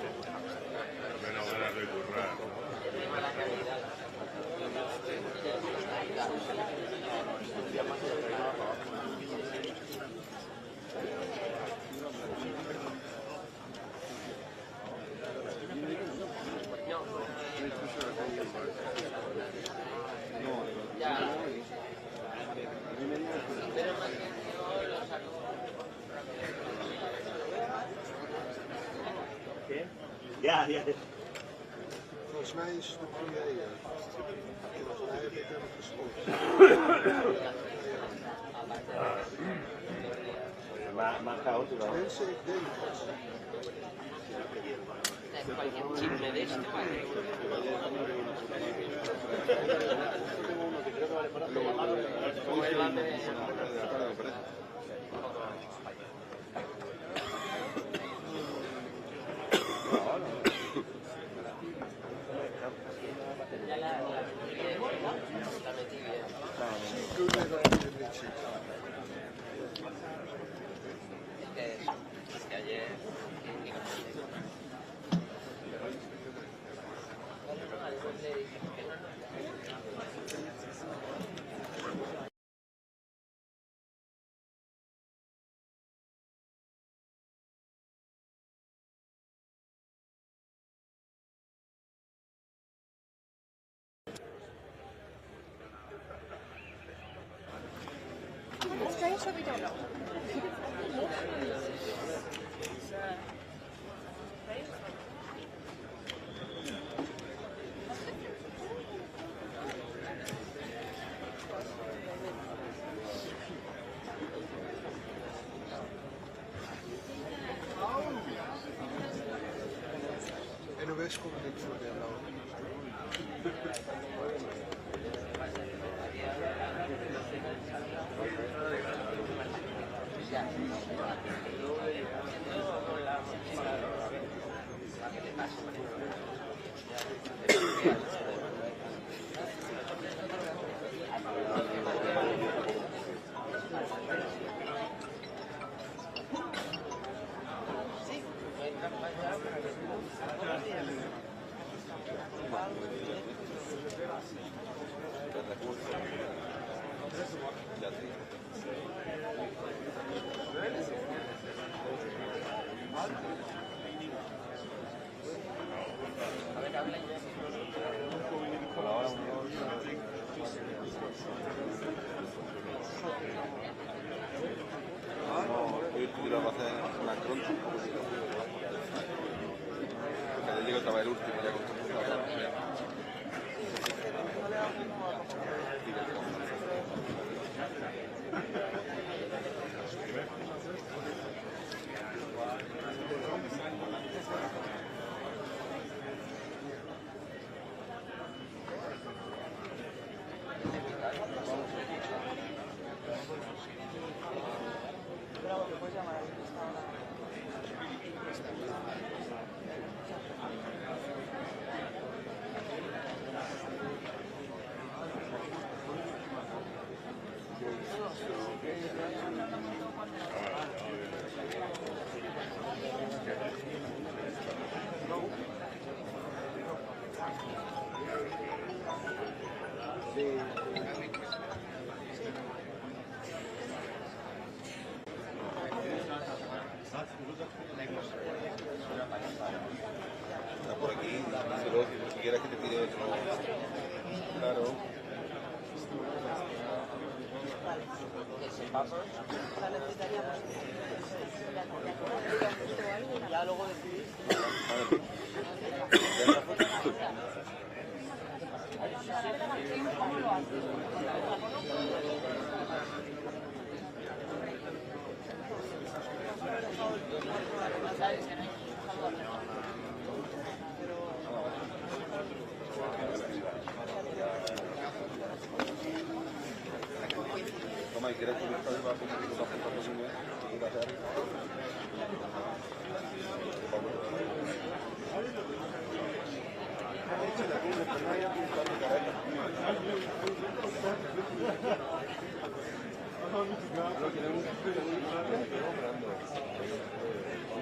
Menos ganas de currar. Ja. Volgens mij is het de premier. Volgens mij heb ik hem gesproken. Más caótico. Mensen, ik denk het. Cualquier chisme de este, That's strange that we don't know. NOS komt niet voor de herhaling. Está por aquí, si quieres que te tire otro. Claro. Ya luego decidís. ¿Cómo lo haces? Toma, ¿y quieres subir para arriba un poquito la foto posible? Gracias.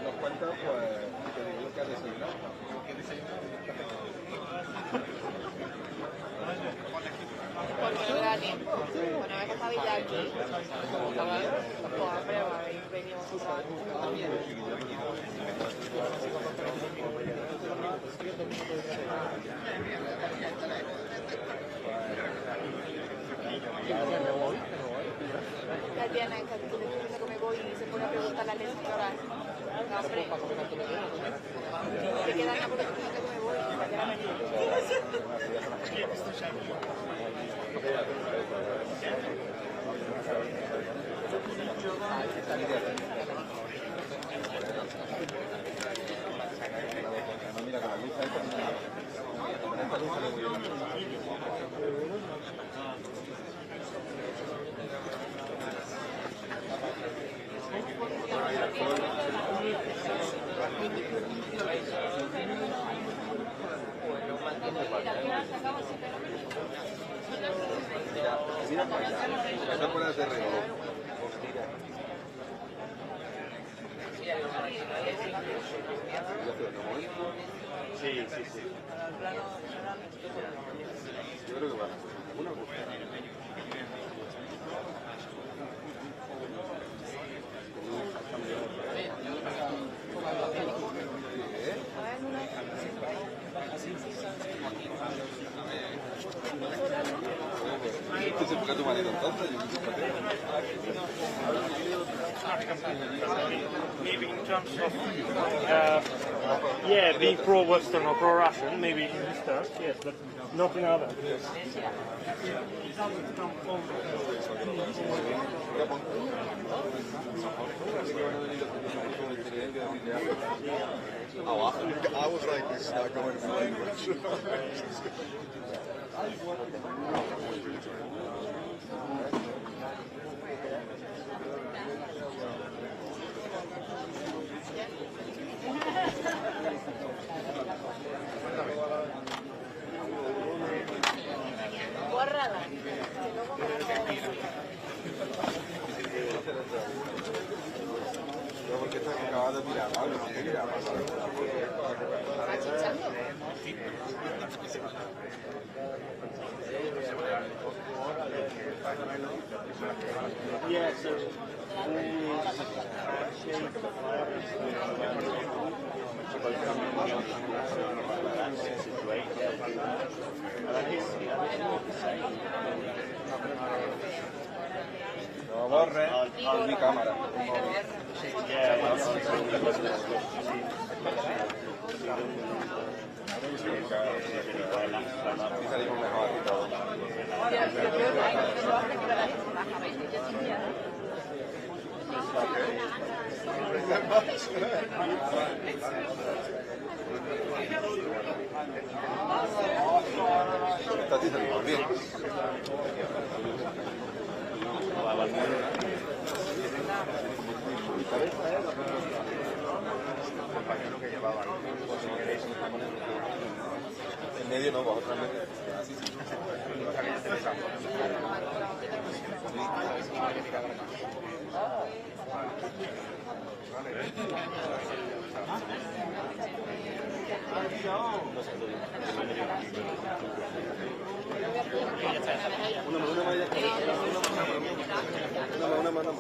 Unas cuantas, pues, te digo que has desayunado. da tiempo. Bueno, es que estabais ya aquí. Pues hombre, habéis venido vosotras también. Ya tienes que tú le dices que me voy y se pone a preguntar a la lectora. Hombre, te queda nada porque tú dices que me voy. Mira, con la luz esta. Mira para allá, no puedes hacer reloj. Sí, sí, sí. Yo creo que va una cosa. Entonces, ¿por qué tu marido entonces? Maybe in terms of, yeah, being pro-Western or pro-Russian, maybe in this terms, yes, but not in other. I was like, this is not going to be language. Guarrada. Yo porque estás acabado de mirar algo, no te quería pasar. ¿Está chichando? Yeah, so No borres mi cámara. Y salimos mejor y todo. Está así salimos bien. En medio no, vosotros en medio. Así sí. Una más.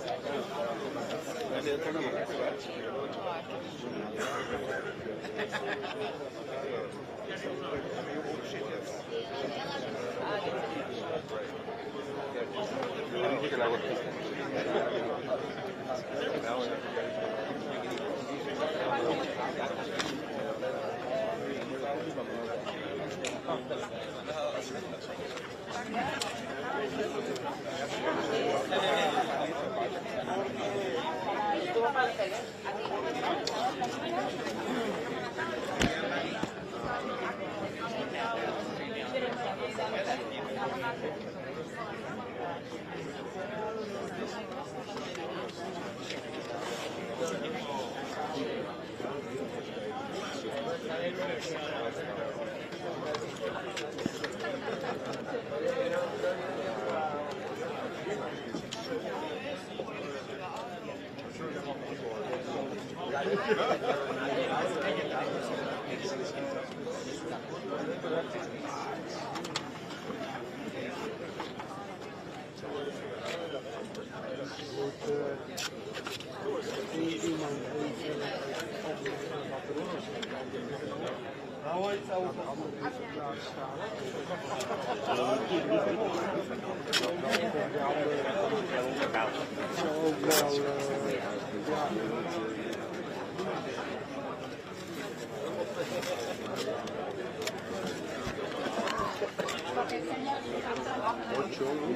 ¿Qué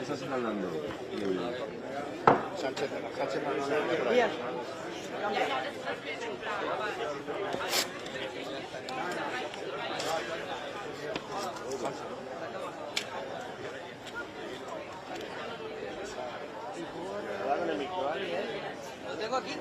estás hablando? Sánchez Manuel por ahí. Lo tengo aquí.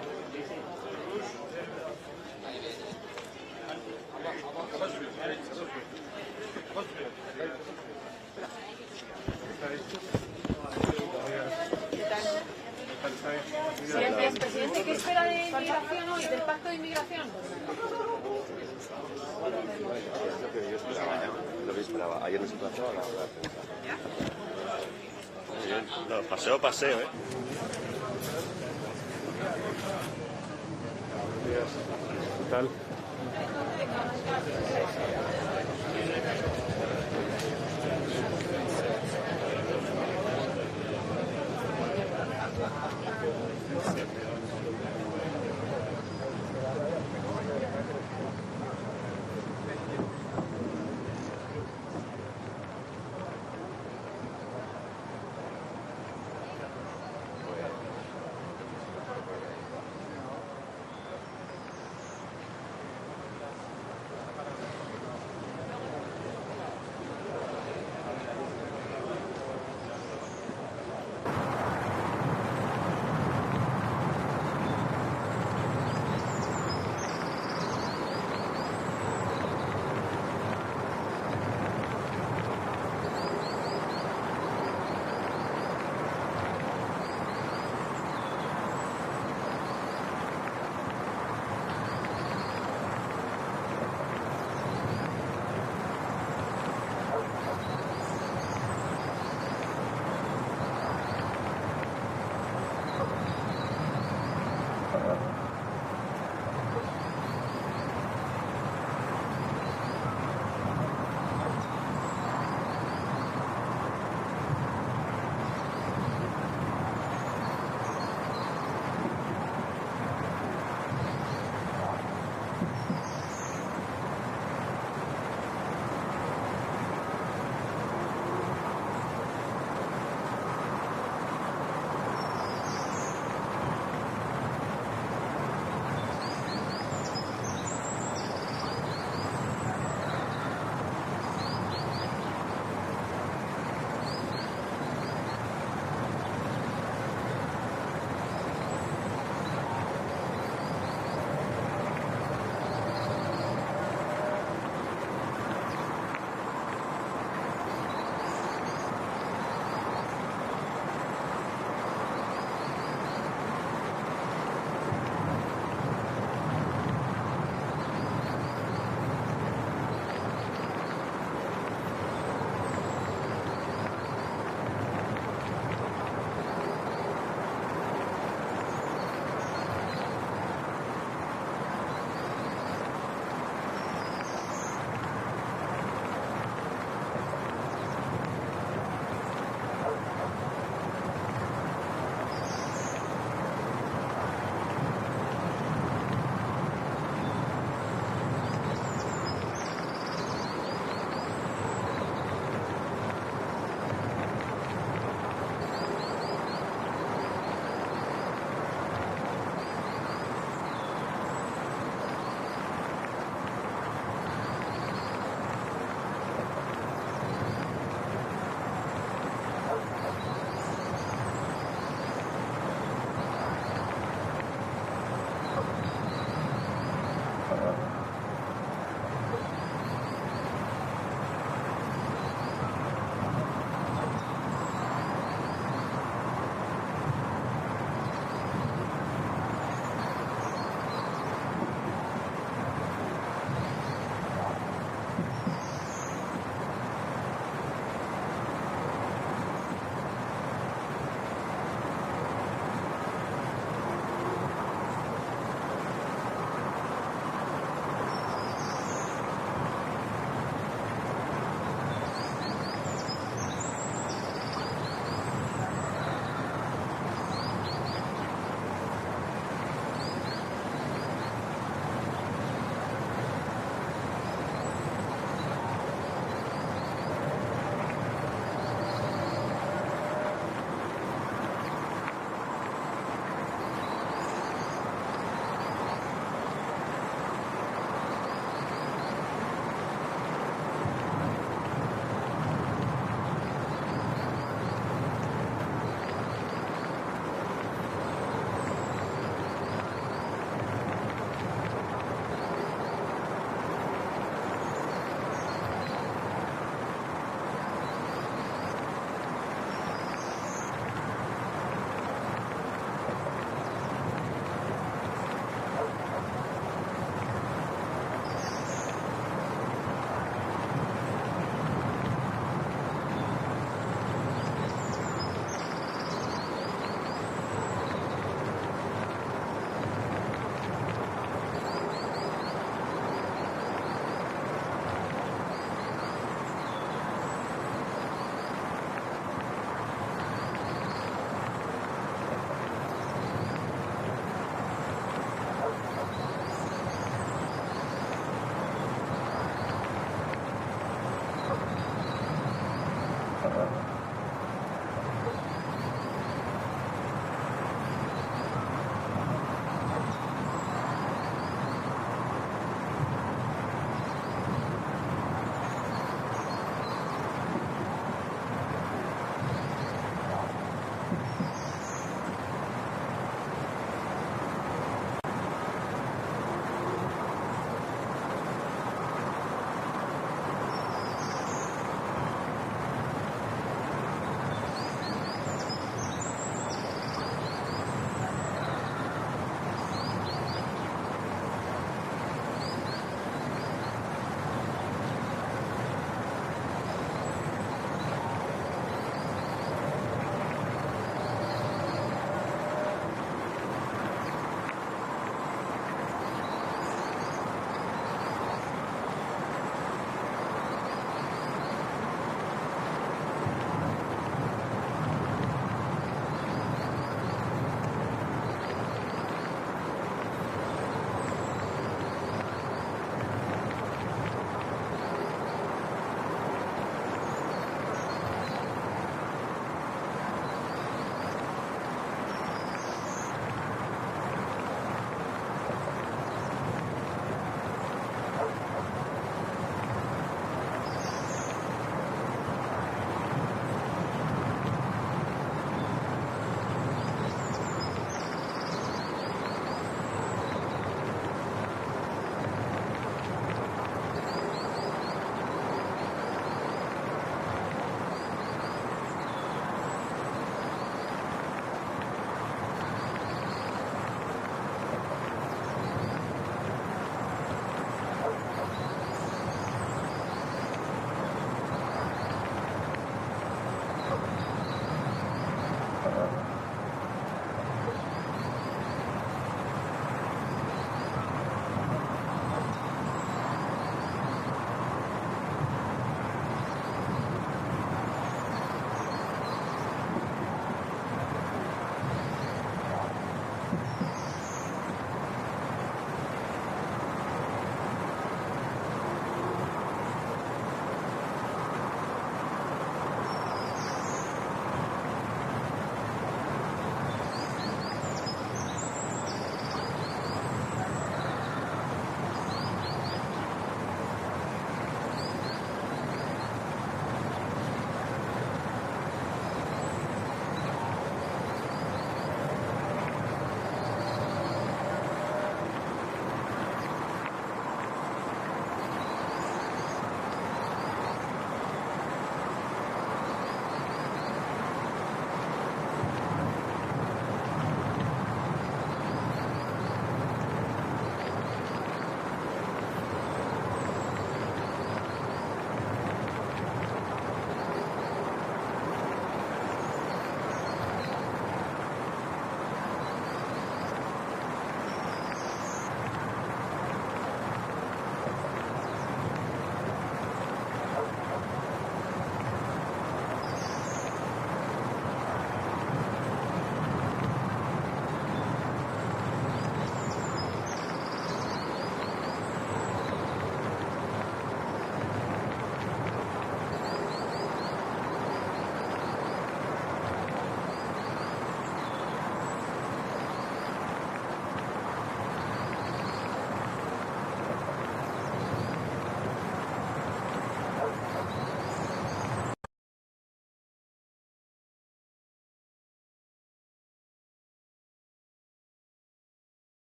Presidente, ¿qué espera de inmigración hoy, del pacto de inmigración? Es lo que yo esperaba, ¿eh? Lo que esperaba. Ayer nos emplazó a la prensa. Muy bien. No, paseo, ¿eh? ¿Qué tal?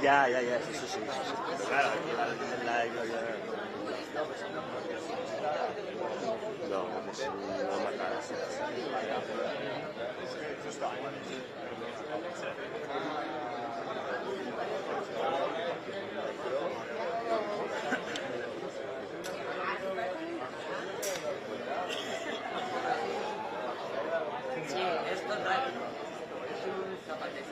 Ya, eso sí. Pero claro, aquí en la no había... No, no matar. Sí, esto es raro. Es un zapatero.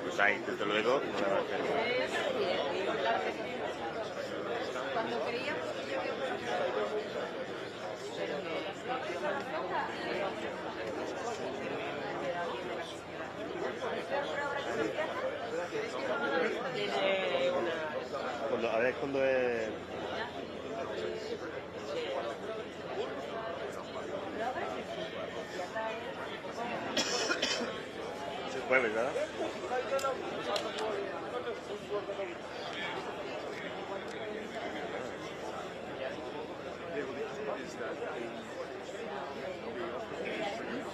Pues ahí, desde luego, no le va a hacer. Cuando creíamos que A ver, cuando es... Es el jueves, ¿verdad?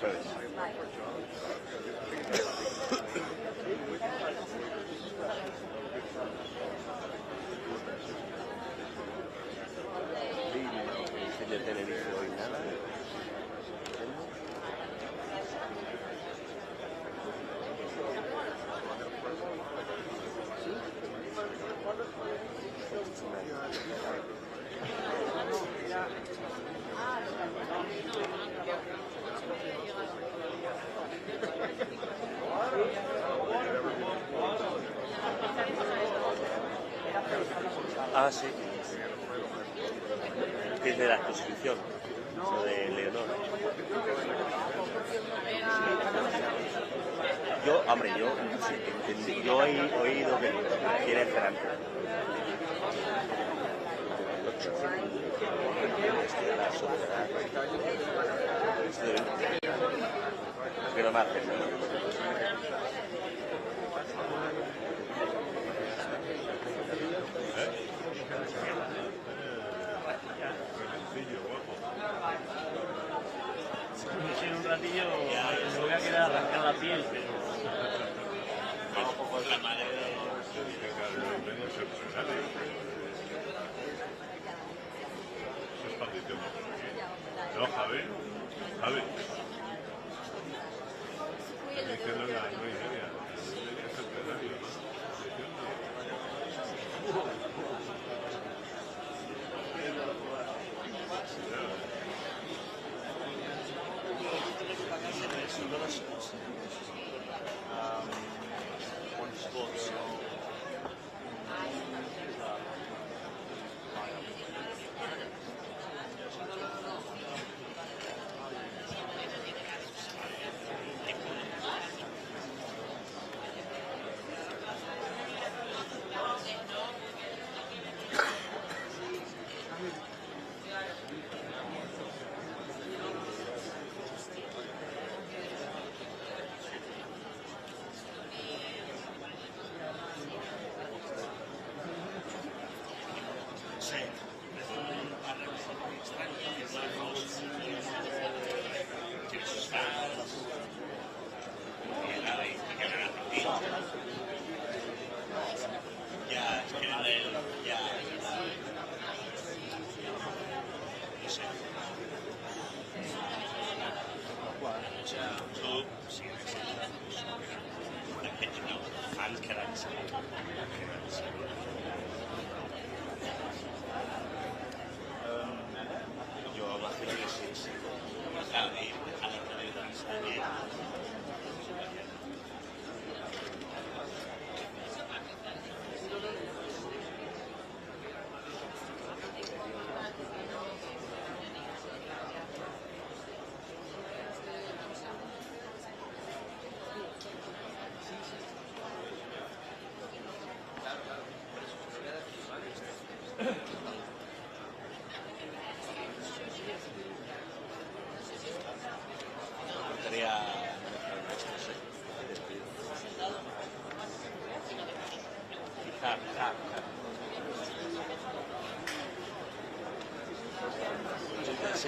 Jueves. De televisión hoy nada. Ah, sí. Que es de la exposición, o de Leonor. Yo he oído que quiere esperanza. La sociedad. Que no me hace. En un ratillo me voy a quedar a arrancar la piel, pero... La madre de no, Javi. Estoy diciendo a las 9:30. Es el plenario, ¿no?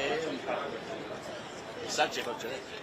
ser missatge concedete.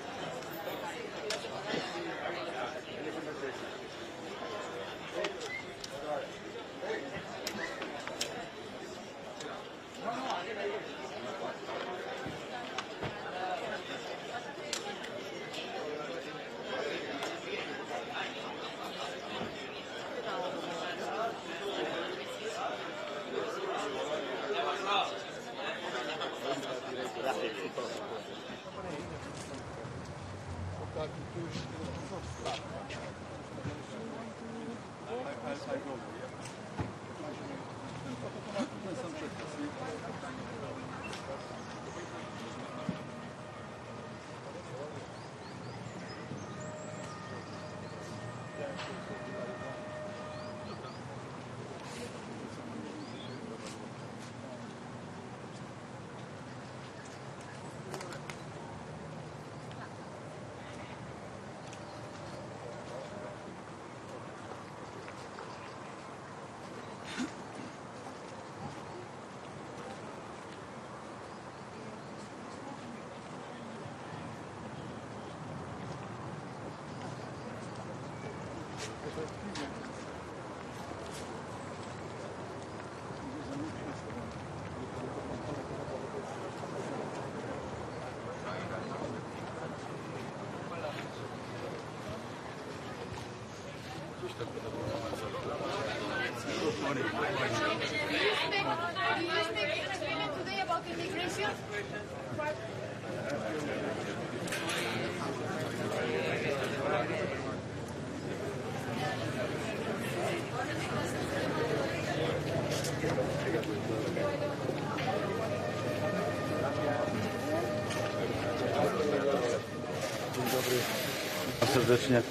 Serdecznie.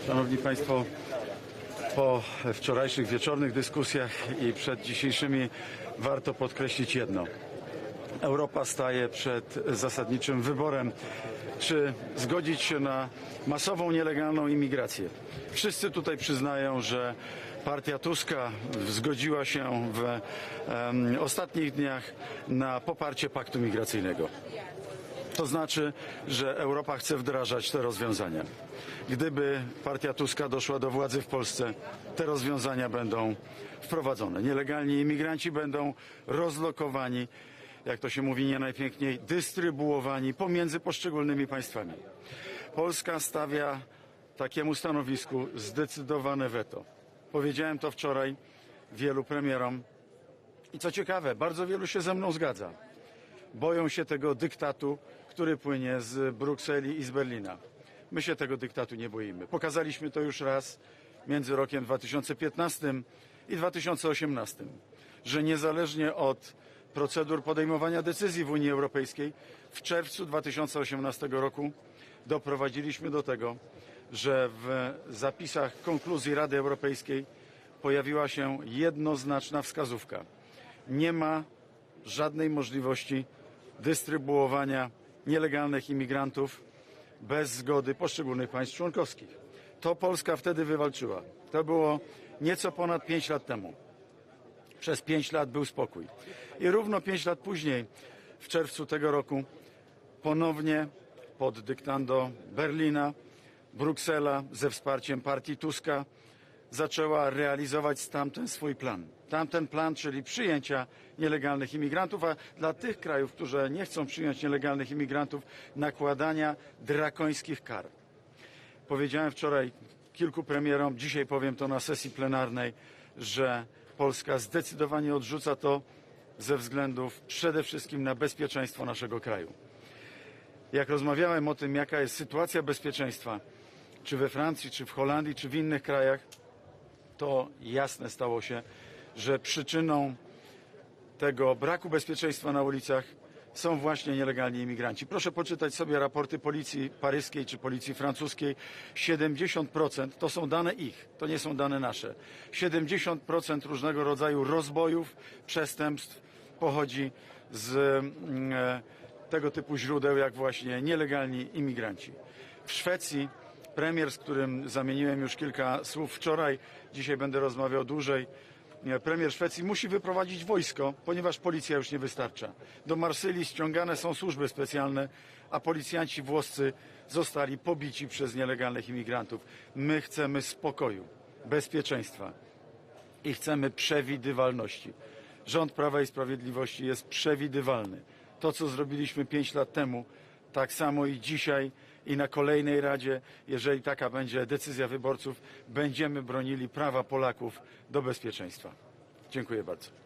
Szanowni Państwo, po wczorajszych wieczornych dyskusjach i przed dzisiejszymi warto podkreślić jedno. Europa staje przed zasadniczym wyborem, czy zgodzić się na masową nielegalną imigrację. Wszyscy tutaj przyznają, że partia Tuska zgodziła się w ostatnich dniach na poparcie paktu migracyjnego. To znaczy, że Europa chce wdrażać te rozwiązania. Gdyby partia Tuska doszła do władzy w Polsce, te rozwiązania będą wprowadzone. Nielegalni imigranci będą rozlokowani, jak to się mówi nie najpiękniej, dystrybuowani pomiędzy poszczególnymi państwami. Polska stawia takiemu stanowisku zdecydowane weto. Powiedziałem to wczoraj wielu premierom i co ciekawe, bardzo wielu się ze mną zgadza. Boją się tego dyktatu, który płynie z Brukseli i z Berlina. My się tego dyktatu nie boimy. Pokazaliśmy to już raz między rokiem 2015 i 2018, że niezależnie od procedur podejmowania decyzji w Unii Europejskiej w czerwcu 2018 roku doprowadziliśmy do tego, że w zapisach konkluzji Rady Europejskiej pojawiła się jednoznaczna wskazówka. Nie ma żadnej możliwości dystrybuowania nielegalnych imigrantów bez zgody poszczególnych państw członkowskich. To Polska wtedy wywalczyła. To było nieco ponad 5 lat temu. Przez 5 lat był spokój. I równo 5 lat później, w czerwcu tego roku, ponownie pod dyktando Berlina, Bruksela ze wsparciem partii Tuska zaczęła realizować tamten swój plan. Tamten plan, czyli przyjęcia nielegalnych imigrantów, a dla tych krajów, które nie chcą przyjąć nielegalnych imigrantów, nakładania drakońskich kar. Powiedziałem wczoraj kilku premierom, dzisiaj powiem to na sesji plenarnej, że Polska zdecydowanie odrzuca to ze względów przede wszystkim na bezpieczeństwo naszego kraju. Jak rozmawiałem o tym, jaka jest sytuacja bezpieczeństwa, czy we Francji, czy w Holandii, czy w innych krajach, to jasne stało się, że przyczyną tego braku bezpieczeństwa na ulicach są właśnie nielegalni imigranci. Proszę poczytać sobie raporty policji paryskiej czy policji francuskiej. 70% to są dane ich, to nie są dane nasze. 70% różnego rodzaju rozbojów, przestępstw pochodzi z tego typu źródeł, jak właśnie nielegalni imigranci. W Szwecji premier, z którym zamieniłem już kilka słów wczoraj, dzisiaj będę rozmawiał dłużej, premier Szwecji musi wyprowadzić wojsko, ponieważ policja już nie wystarcza. Do Marsylii ściągane są służby specjalne, a policjanci włoscy zostali pobici przez nielegalnych imigrantów. My chcemy spokoju, bezpieczeństwa i chcemy przewidywalności. Rząd Prawa i Sprawiedliwości jest przewidywalny. To, co zrobiliśmy 5 lat temu, tak samo i dzisiaj i na kolejnej Radzie, jeżeli taka będzie decyzja wyborców, będziemy bronili prawa Polaków do bezpieczeństwa. Dziękuję bardzo.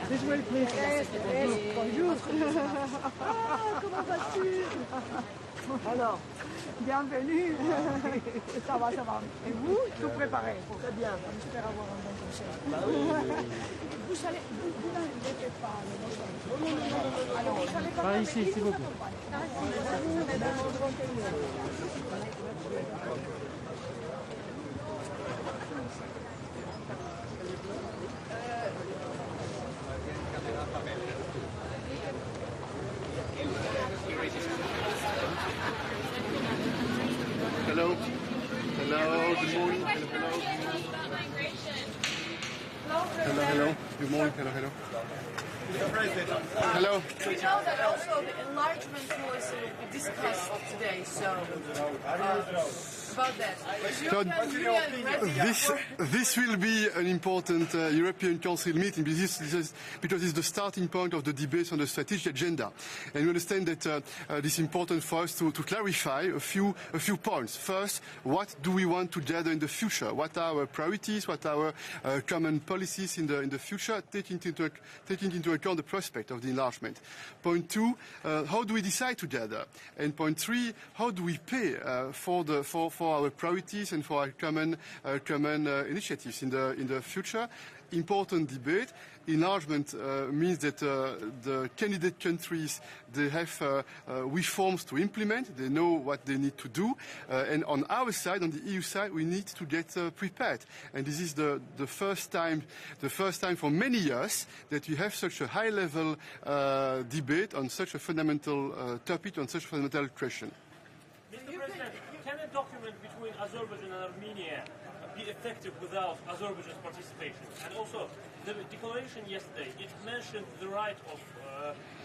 This way, please. Bonjour. Comment vas-tu? Alors, bienvenue. Ça va, ça va. Et vous, tout préparé? Très bien. J'espère avoir un bon conseil. Vous allez, vous n'allez pas. Alors, vous savez pas. Ici, s'il vous plaît. Hello. Hello. Good morning. Hello. Good morning. Hello. Hello. We know that also the enlargement was discussed today, so about that. Is the European Union ready for... This will be an important European Council meeting because it's the starting point of the debate on the strategic agenda. And we understand that it's important for us to clarify a few points. First, what do we want together in the future? What are our priorities? What are our common policies in the future, taking into account the prospect of the enlargement? Point two, how do we decide together? And point three, how do we pay for our priorities and for our common initiatives in the future? Important debate. Enlargement means that the candidate countries, they have reforms to implement. They know what they need to do. And on our side, on the EU side, we need to get prepared. And this is the first time for many years that we have such a high-level debate on such a fundamental topic, on such a fundamental question. Mr. President, can a document between Azerbaijan and Armenia be effective without Azerbaijan's participation? And also, the declaration yesterday, it mentioned the right of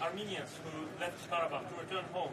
Armenians who left Karabakh to return home.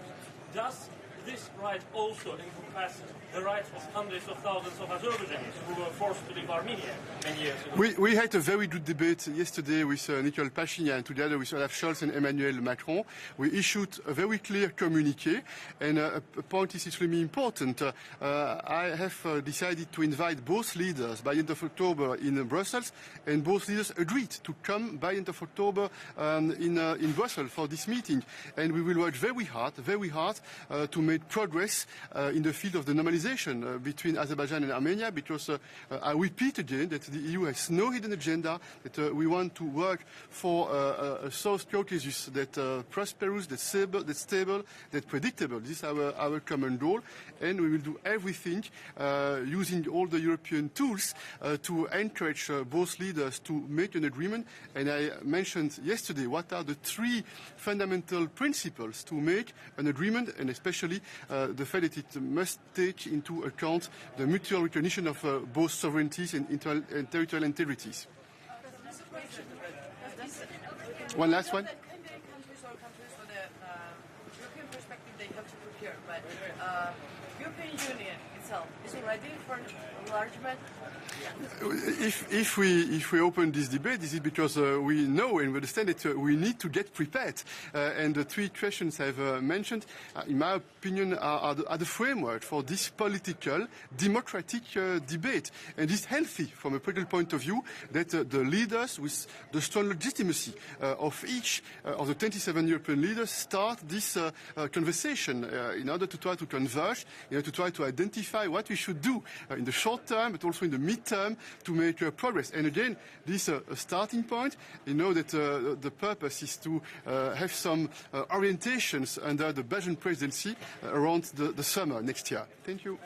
Does this right also encompass the rights of hundreds of thousands of Azerbaijanis who were forced to leave Armenia many years ago? We had a very good debate yesterday with Nicole Pashinyan together with Olaf Scholz and Emmanuel Macron. We issued a very clear communiqué, and a point is extremely important. I have decided to invite both leaders by end of October in Brussels, and both leaders agreed to come by end of October in Brussels for this meeting. And we will work very hard to make progress in the field of the normalization between Azerbaijan and Armenia, because I repeat again that the EU has no hidden agenda, that we want to work for a South Caucasus that prosperous, that's stable, that's predictable. This is our common goal, and we will do everything using all the European tools to encourage both leaders to make an agreement. And I mentioned yesterday what are the three fundamental principles to make an agreement, and especially the fact that it must take into account the mutual recognition of both sovereignties and territorial integrities. One last one. Countries for the European perspective, they have to prepare, but European Union itself is ready for enlargement. If we open this debate, this is because we know and we understand that we need to get prepared. And the three questions I've mentioned, in my opinion, are the framework for this political, democratic debate. And it's healthy from a political point of view that the leaders with the strong legitimacy of each of the 27 European leaders start this conversation in order to try to converge, to try to identify what we should do in the short term, but also in the mid-term to make progress. And again, this is a starting point. You know that the purpose is to have some orientations under the Belgian presidency around the summer next year. Thank you.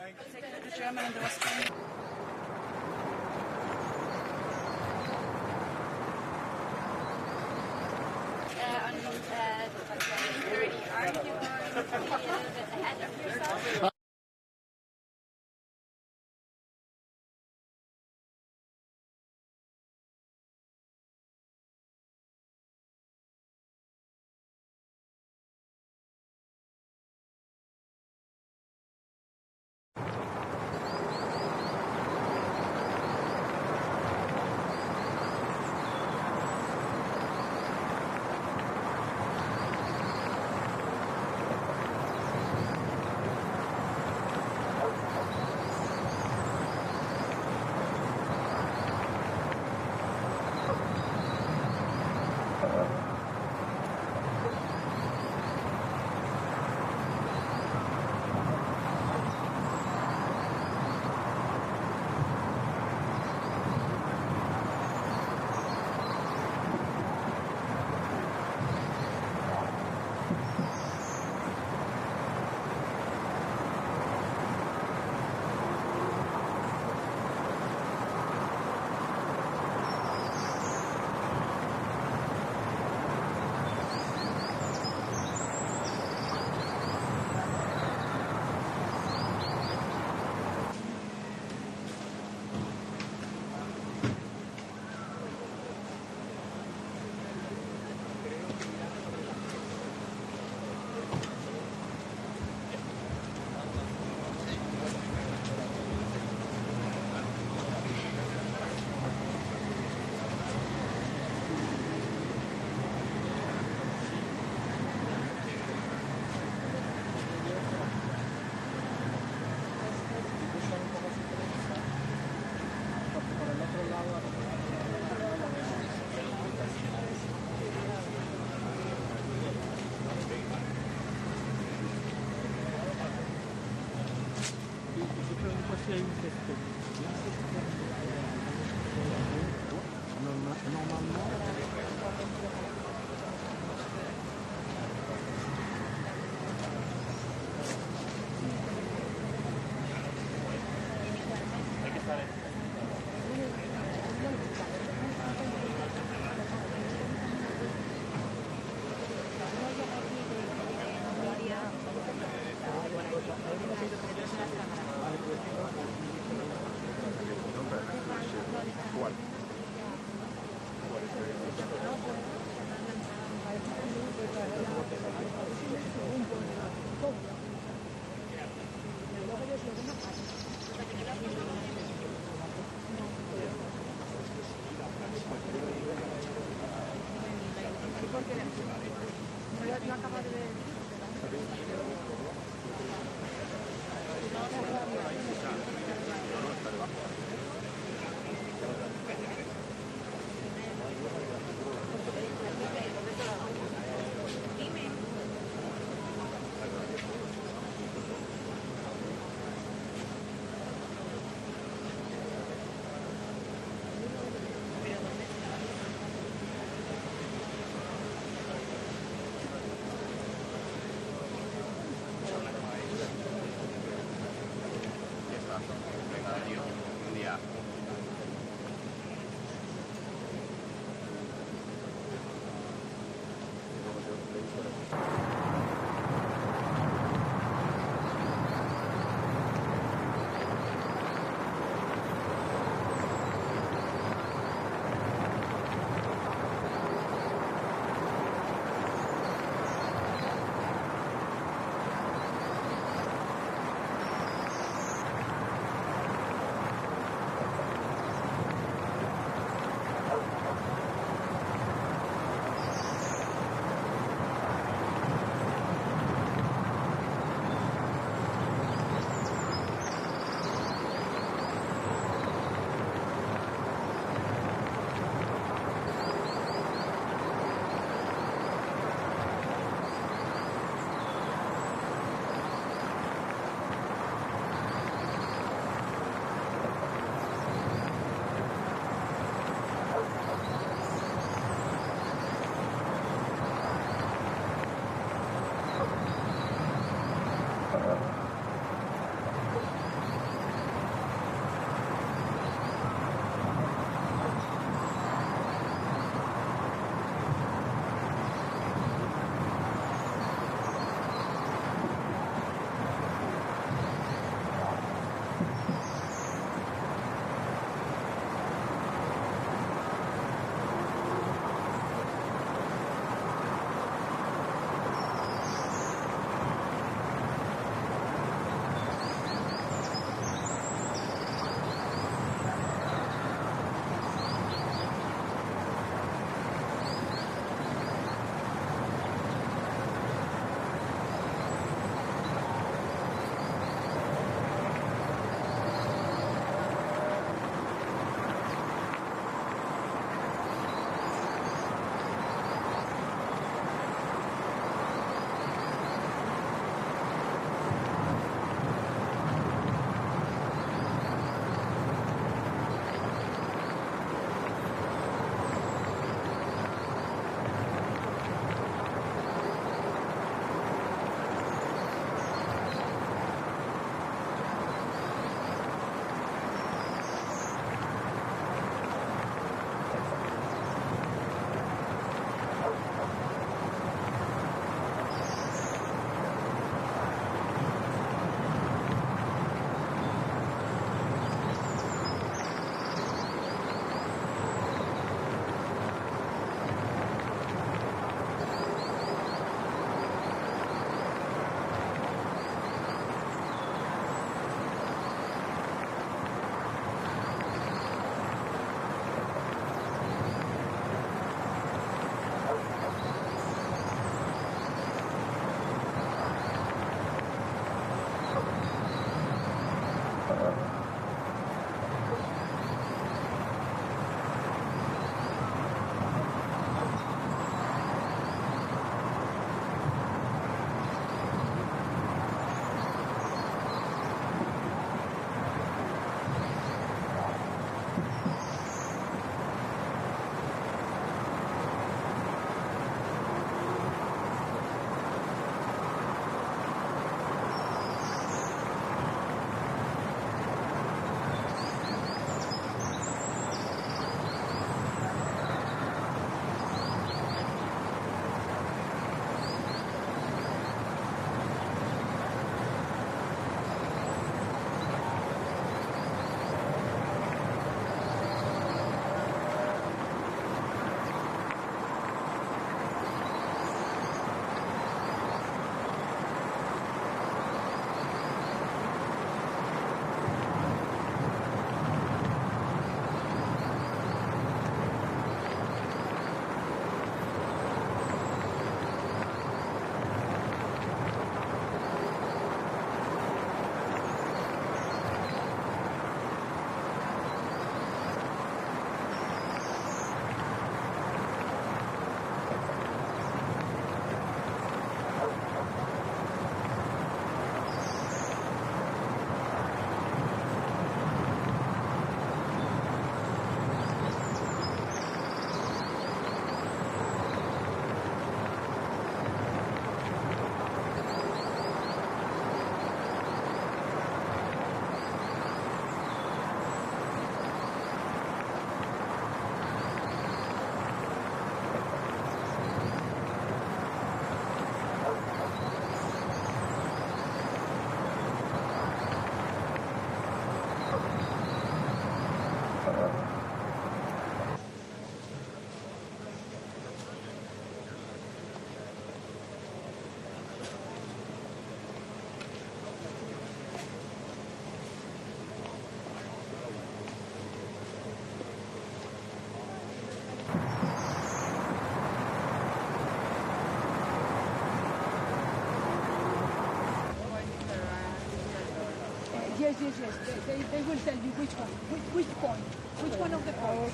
Yes. They will tell you which one. Which point? Which one of the points?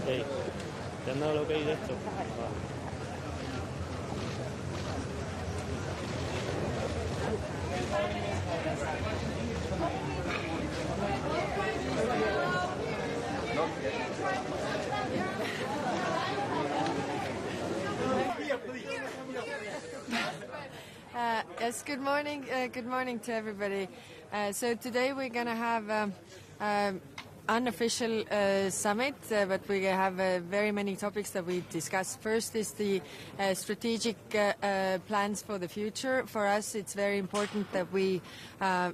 Sí. ¿Te han dado lo que hay de esto? Yes, good morning. Good morning to everybody. So today we're going to have unofficial summit, but we have very many topics that we discuss. First is the strategic plans for the future. For us, it's very important that we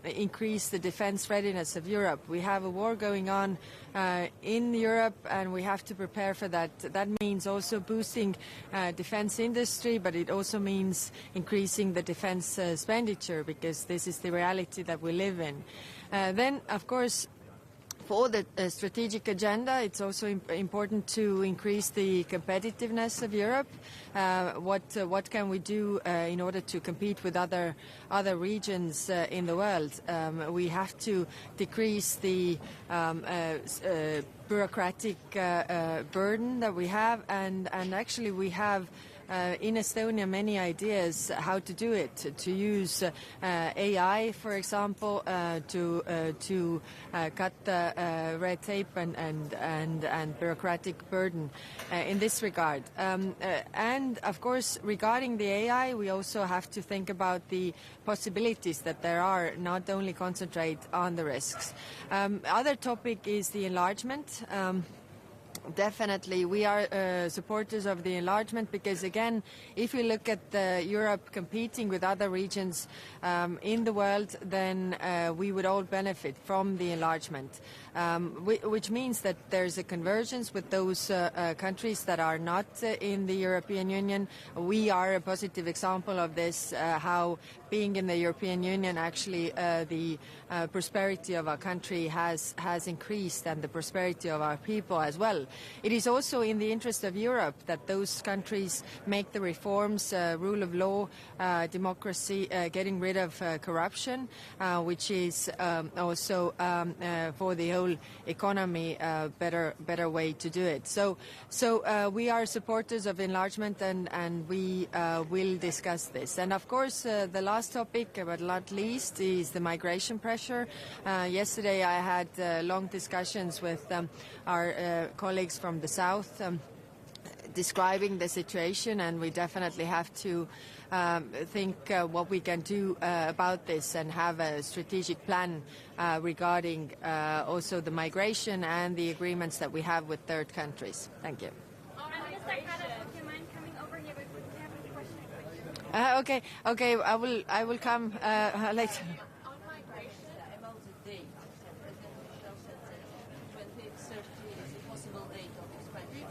increase the defense readiness of Europe. We have a war going on in Europe, and we have to prepare for that. That means also boosting defense industry, but it also means increasing the defense expenditure, because this is the reality that we live in. Then, of course, for the strategic agenda, it's also important to increase the competitiveness of Europe. What can we do in order to compete with other regions in the world? We have to decrease the bureaucratic burden that we have, and actually we have in Estonia many ideas how to do it, to use AI, for example, to cut the red tape and bureaucratic burden in this regard. And of course, regarding the AI, we also have to think about the possibilities that there are, not only concentrate on the risks. Other topic is the enlargement. Definitely, we are supporters of the enlargement, because, again, if we look at Europe competing with other regions in the world, then we would all benefit from the enlargement, which means that there's a convergence with those countries that are not in the European Union. We are a positive example of this, how being in the European Union, actually the prosperity of our country has increased, and the prosperity of our people as well. It is also in the interest of Europe that those countries make the reforms, rule of law, democracy, getting rid of corruption, which is also for the whole economy a better way to do it. So we are supporters of enlargement, and we will discuss this. And of course, the last topic, but not least, is the migration pressure. Yesterday I had long discussions with our colleagues from the south, describing the situation, and we definitely have to think what we can do about this, and have a strategic plan regarding also the migration and the agreements that we have with third countries. Thank you. Okay, I will come later. On migration, about the date, President said 2030 is a possible date of expansion.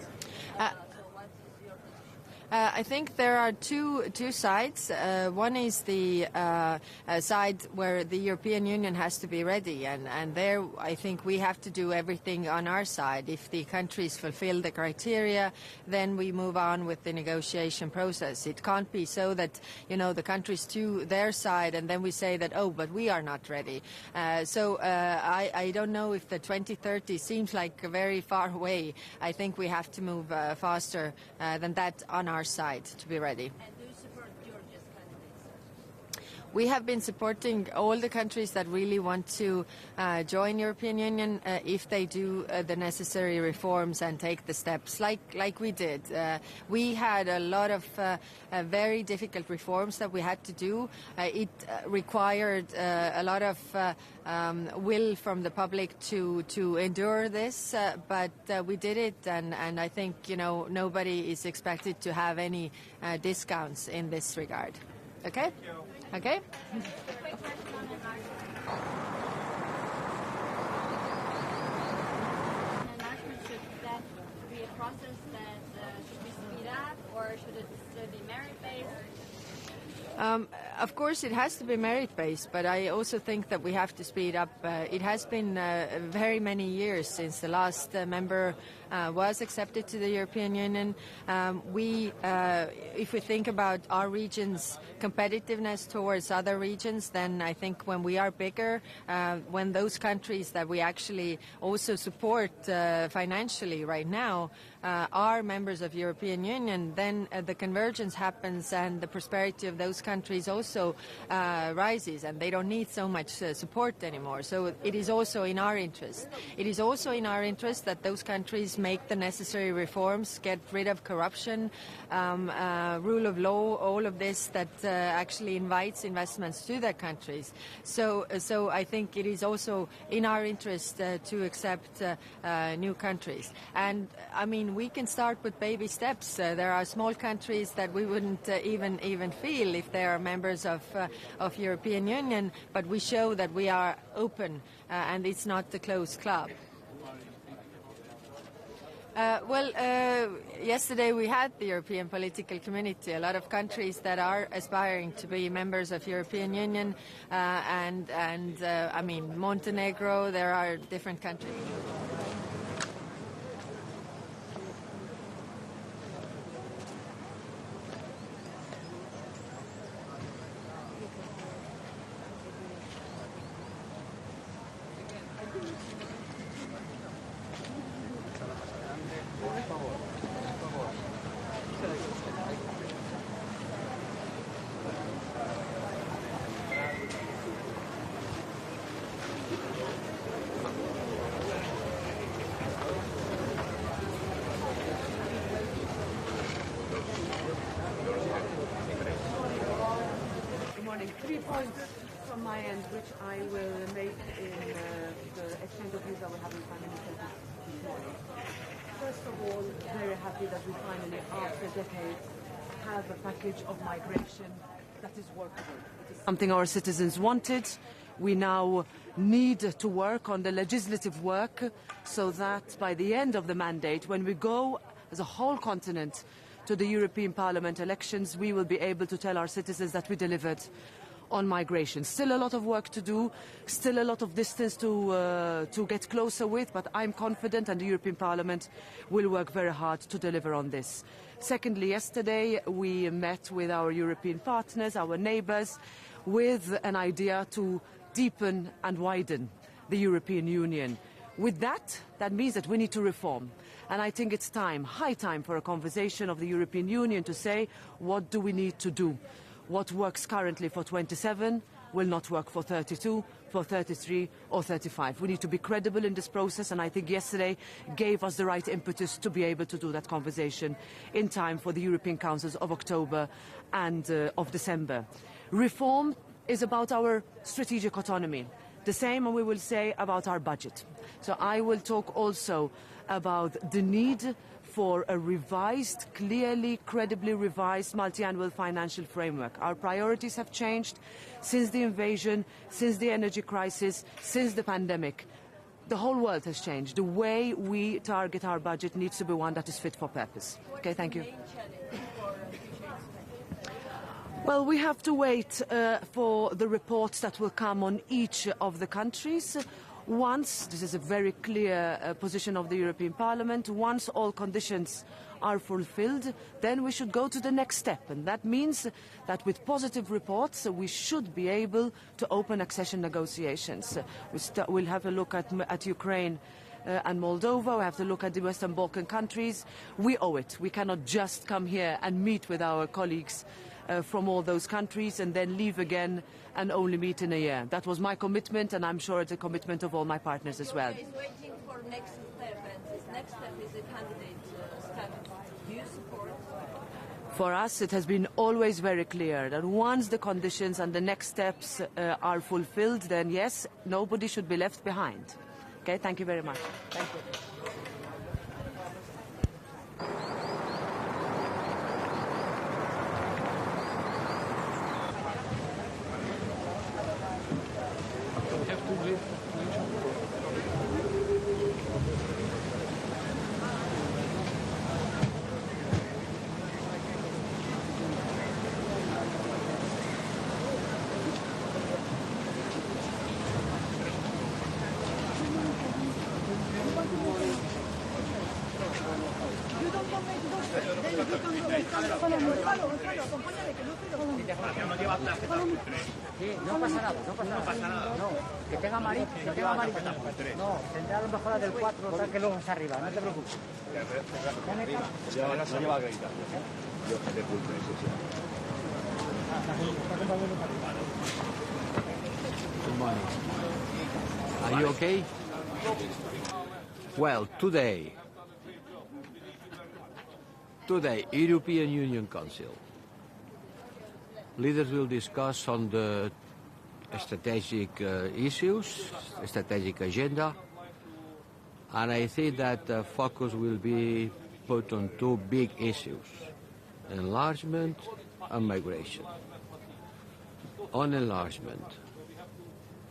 So what is your position? I think there are two sides. One is the side where the European Union has to be ready, and there I think we have to do everything on our side. If the countries fulfill the criteria, then we move on with the negotiation process. It can't be so that, the countries to their side, and then we say that, oh, but we are not ready. So I don't know if the 2030 seems like very far away. I think we have to move faster than that on our side to be ready. And do you support Georgia's candidates? We have been supporting all the countries that really want to join European Union if they do the necessary reforms and take the steps like we did. We had a lot of very difficult reforms that we had to do. It required a lot of will from the public to endure this, but we did it, and I think nobody is expected to have any discounts in this regard. Okay? Okay? Quick question on enlargement. Enlargement, should that be a process that should be speed up, or should it still be merit-based? Of course, it has to be merit-based, but I also think that we have to speed up. It has been very many years since the last member was accepted to the European Union. If we think about our region's competitiveness towards other regions, then I think when we are bigger, when those countries that we actually also support financially right now are members of European Union, then the convergence happens and the prosperity of those countries also rises, and they don't need so much support anymore. So it is also in our interest. It is also in our interest that those countries make the necessary reforms, get rid of corruption, rule of law, all of this that actually invites investments to their countries. So I think it is also in our interest to accept new countries. And I mean, we can start with baby steps. There are small countries that we wouldn't even feel if they are members of European Union, but we show that we are open and it's not the closed club. Yesterday we had the European Political Community, a lot of countries that are aspiring to be members of European Union, and I mean, Montenegro, there are different countries. From my end, which I will make in the exchange of views I will have in 5 minutes this morning. First of all, very happy that we finally, after decades, have a package of migration that is workable. It is something our citizens wanted. We now need to work on the legislative work so that by the end of the mandate, when we go as a whole continent to the European Parliament elections, we will be able to tell our citizens that we delivered on migration. Still a lot of work to do, still a lot of distance to get closer with, but I'm confident and the European Parliament will work very hard to deliver on this. Secondly, yesterday we met with our European partners, our neighbours, with an idea to deepen and widen the European Union. With that means that we need to reform. And I think it's time, high time, for a conversation of the European Union to say, what do we need to do? What works currently for 27 will not work for 32, for 33 or 35. We need to be credible in this process, and I think yesterday gave us the right impetus to be able to do that conversation in time for the European Councils of October and of December. Reform is about our strategic autonomy. The same we will say about our budget. So I will talk also about the need for a revised, clearly, credibly revised multi-annual financial framework. Our priorities have changed since the invasion, since the energy crisis, since the pandemic. The whole world has changed. The way we target our budget needs to be one that is fit for purpose. Okay, thank you. Well, we have to wait for the reports that will come on each of the countries. Once, this is a very clear position of the European Parliament, once all conditions are fulfilled, then we should go to the next step. And that means that with positive reports, we should be able to open accession negotiations. We'll have a look at Ukraine and Moldova. We have to look at the Western Balkan countries. We owe it. We cannot just come here and meet with our colleagues from all those countries and then leave again and only meet in a year. That was my commitment, and I'm sure it's a commitment of all my partners as well. Is waiting for next step, and this next step is a candidate step. Do you support? For us, it has been always very clear that once the conditions and the next steps are fulfilled, then yes, nobody should be left behind. Okay, thank you very much. Thank you. No pasa nada, no pasa nada. No, que tenga amarillo, No, tendrá a lo mejor la del 4, tal que luego es arriba, no te preocupes. No lleva acreditación. Yo de culto, sí. Good morning. Are you okay? Well, today, European Union Council. Leaders will discuss on the strategic issues, strategic agenda, and I think that the focus will be put on two big issues, enlargement and migration. On enlargement,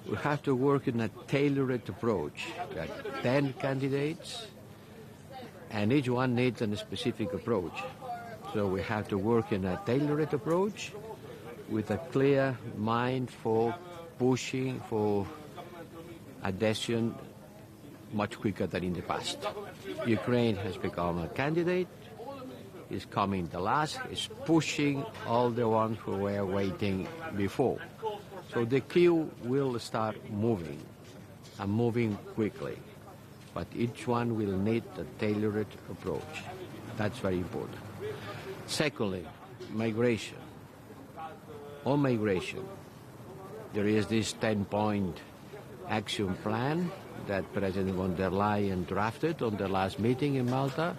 we have to work in a tailored approach. There are 10 candidates, and each one needs a specific approach. So we have to work in a tailored approach with a clear mind for pushing for adhesion much quicker than in the past. Ukraine has become a candidate, is coming the last, is pushing all the ones who were waiting before. So the queue will start moving, and moving quickly. But each one will need a tailored approach. That's very important. Secondly, migration. On migration, there is this 10-point action plan that President von der Leyen drafted on the last meeting in Malta.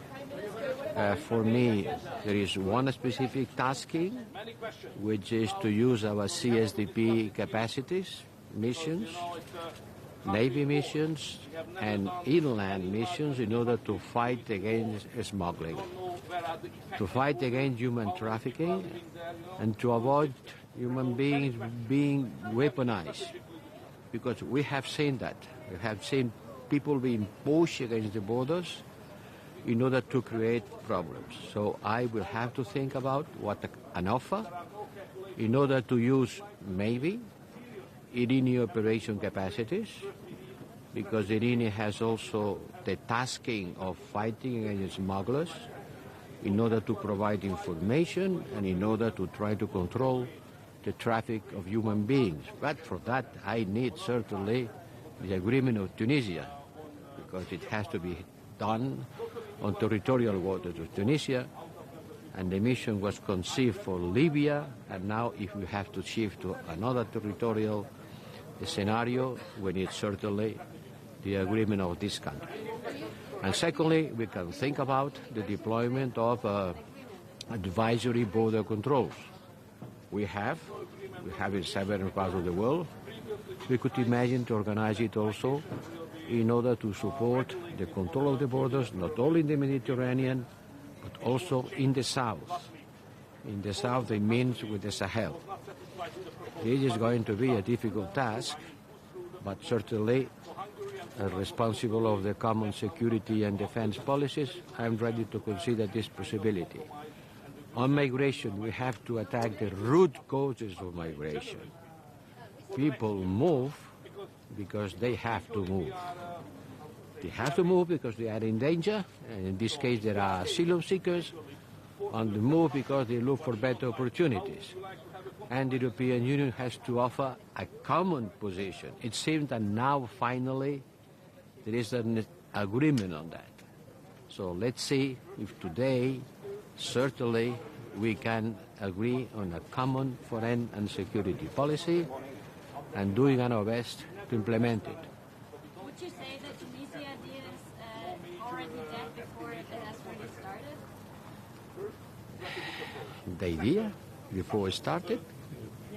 For me, there is one specific tasking, which is to use our CSDP capacities, missions, Navy missions, and inland missions in order to fight against smuggling, to fight against human trafficking, and to avoid human beings being weaponized. Because we have seen that. We have seen people being pushed against the borders in order to create problems. So I will have to think about what an offer in order to use maybe IRINI operation capacities, because IRINI has also the tasking of fighting against smugglers in order to provide information and in order to try to control the traffic of human beings. But for that, I need certainly the agreement of Tunisia, because it has to be done on territorial waters of Tunisia, and the mission was conceived for Libya, and now if we have to shift to another territorial scenario, we need certainly the agreement of this country. And secondly, we can think about the deployment of advisory border controls. We have in several parts of the world. We could imagine to organize it also in order to support the control of the borders, not only in the Mediterranean, but also in the south. In the south, it means with the Sahel. This is going to be a difficult task, but certainly, responsible of the common security and defense policies, I'm ready to consider this possibility. On migration, we have to attack the root causes of migration. People move because they have to move. They have to move because they are in danger, and in this case there are asylum seekers, on the move because they look for better opportunities. And the European Union has to offer a common position. It seems that now finally there is an agreement on that. So let's see if today certainly we can agree on a common foreign and security policy and doing our best to implement it. Would you say that Tunisia is already dead before it has really started? The idea before it started?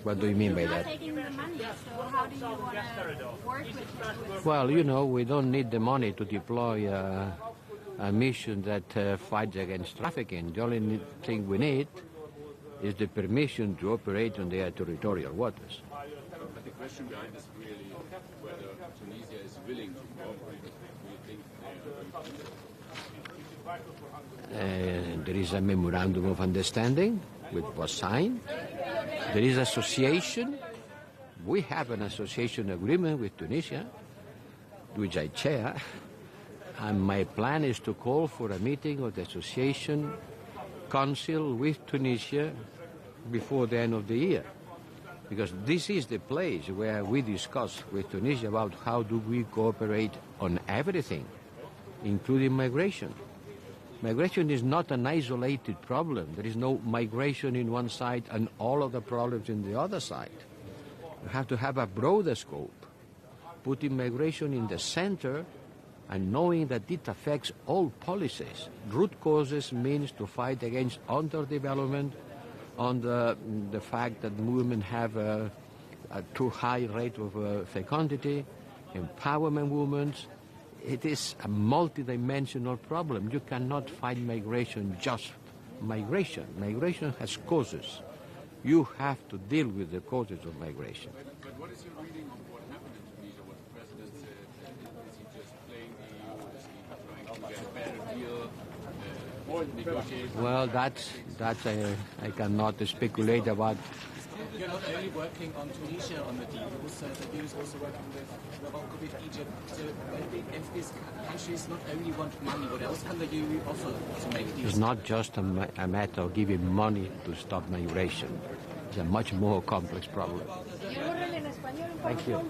What do you mean by that? You're not taking the money, so how do you want to work with it? Well, you know, we don't need the money to deploy a mission that fights against trafficking. The only thing we need is the permission to operate on their territorial waters. But the question behind is really whether Tunisia is willing to cooperate. Do you think they are going to? There is a memorandum of understanding which was signed. There is association. We have an association agreement with Tunisia, which I chair, and my plan is to call for a meeting of the association council with Tunisia before the end of the year. Because this is the place where we discuss with Tunisia about how do we cooperate on everything, including migration. Migration is not an isolated problem. There is no migration in one side and all of the problems in the other side. You have to have a broader scope, putting migration in the center and knowing that it affects all policies. Root causes means to fight against underdevelopment, on the fact that women have a too high rate of fecundity, empowerment women. It is a multidimensional problem. You cannot fight migration just migration. Migration has causes. You have to deal with the causes of migration. But what is your reading on what happened in Tunisia, what the president said? Is he just playing the EU? Is he trying to get a better deal? Negotiate? Well, that's I cannot speculate about. You're not only working on Tunisia on the deals, the EU is also working with Morocco, with Egypt. So if these countries not only want money, what else can the EU offer to make deals? It's not just a matter of giving money to stop migration. It's a much more complex problem. Thank you.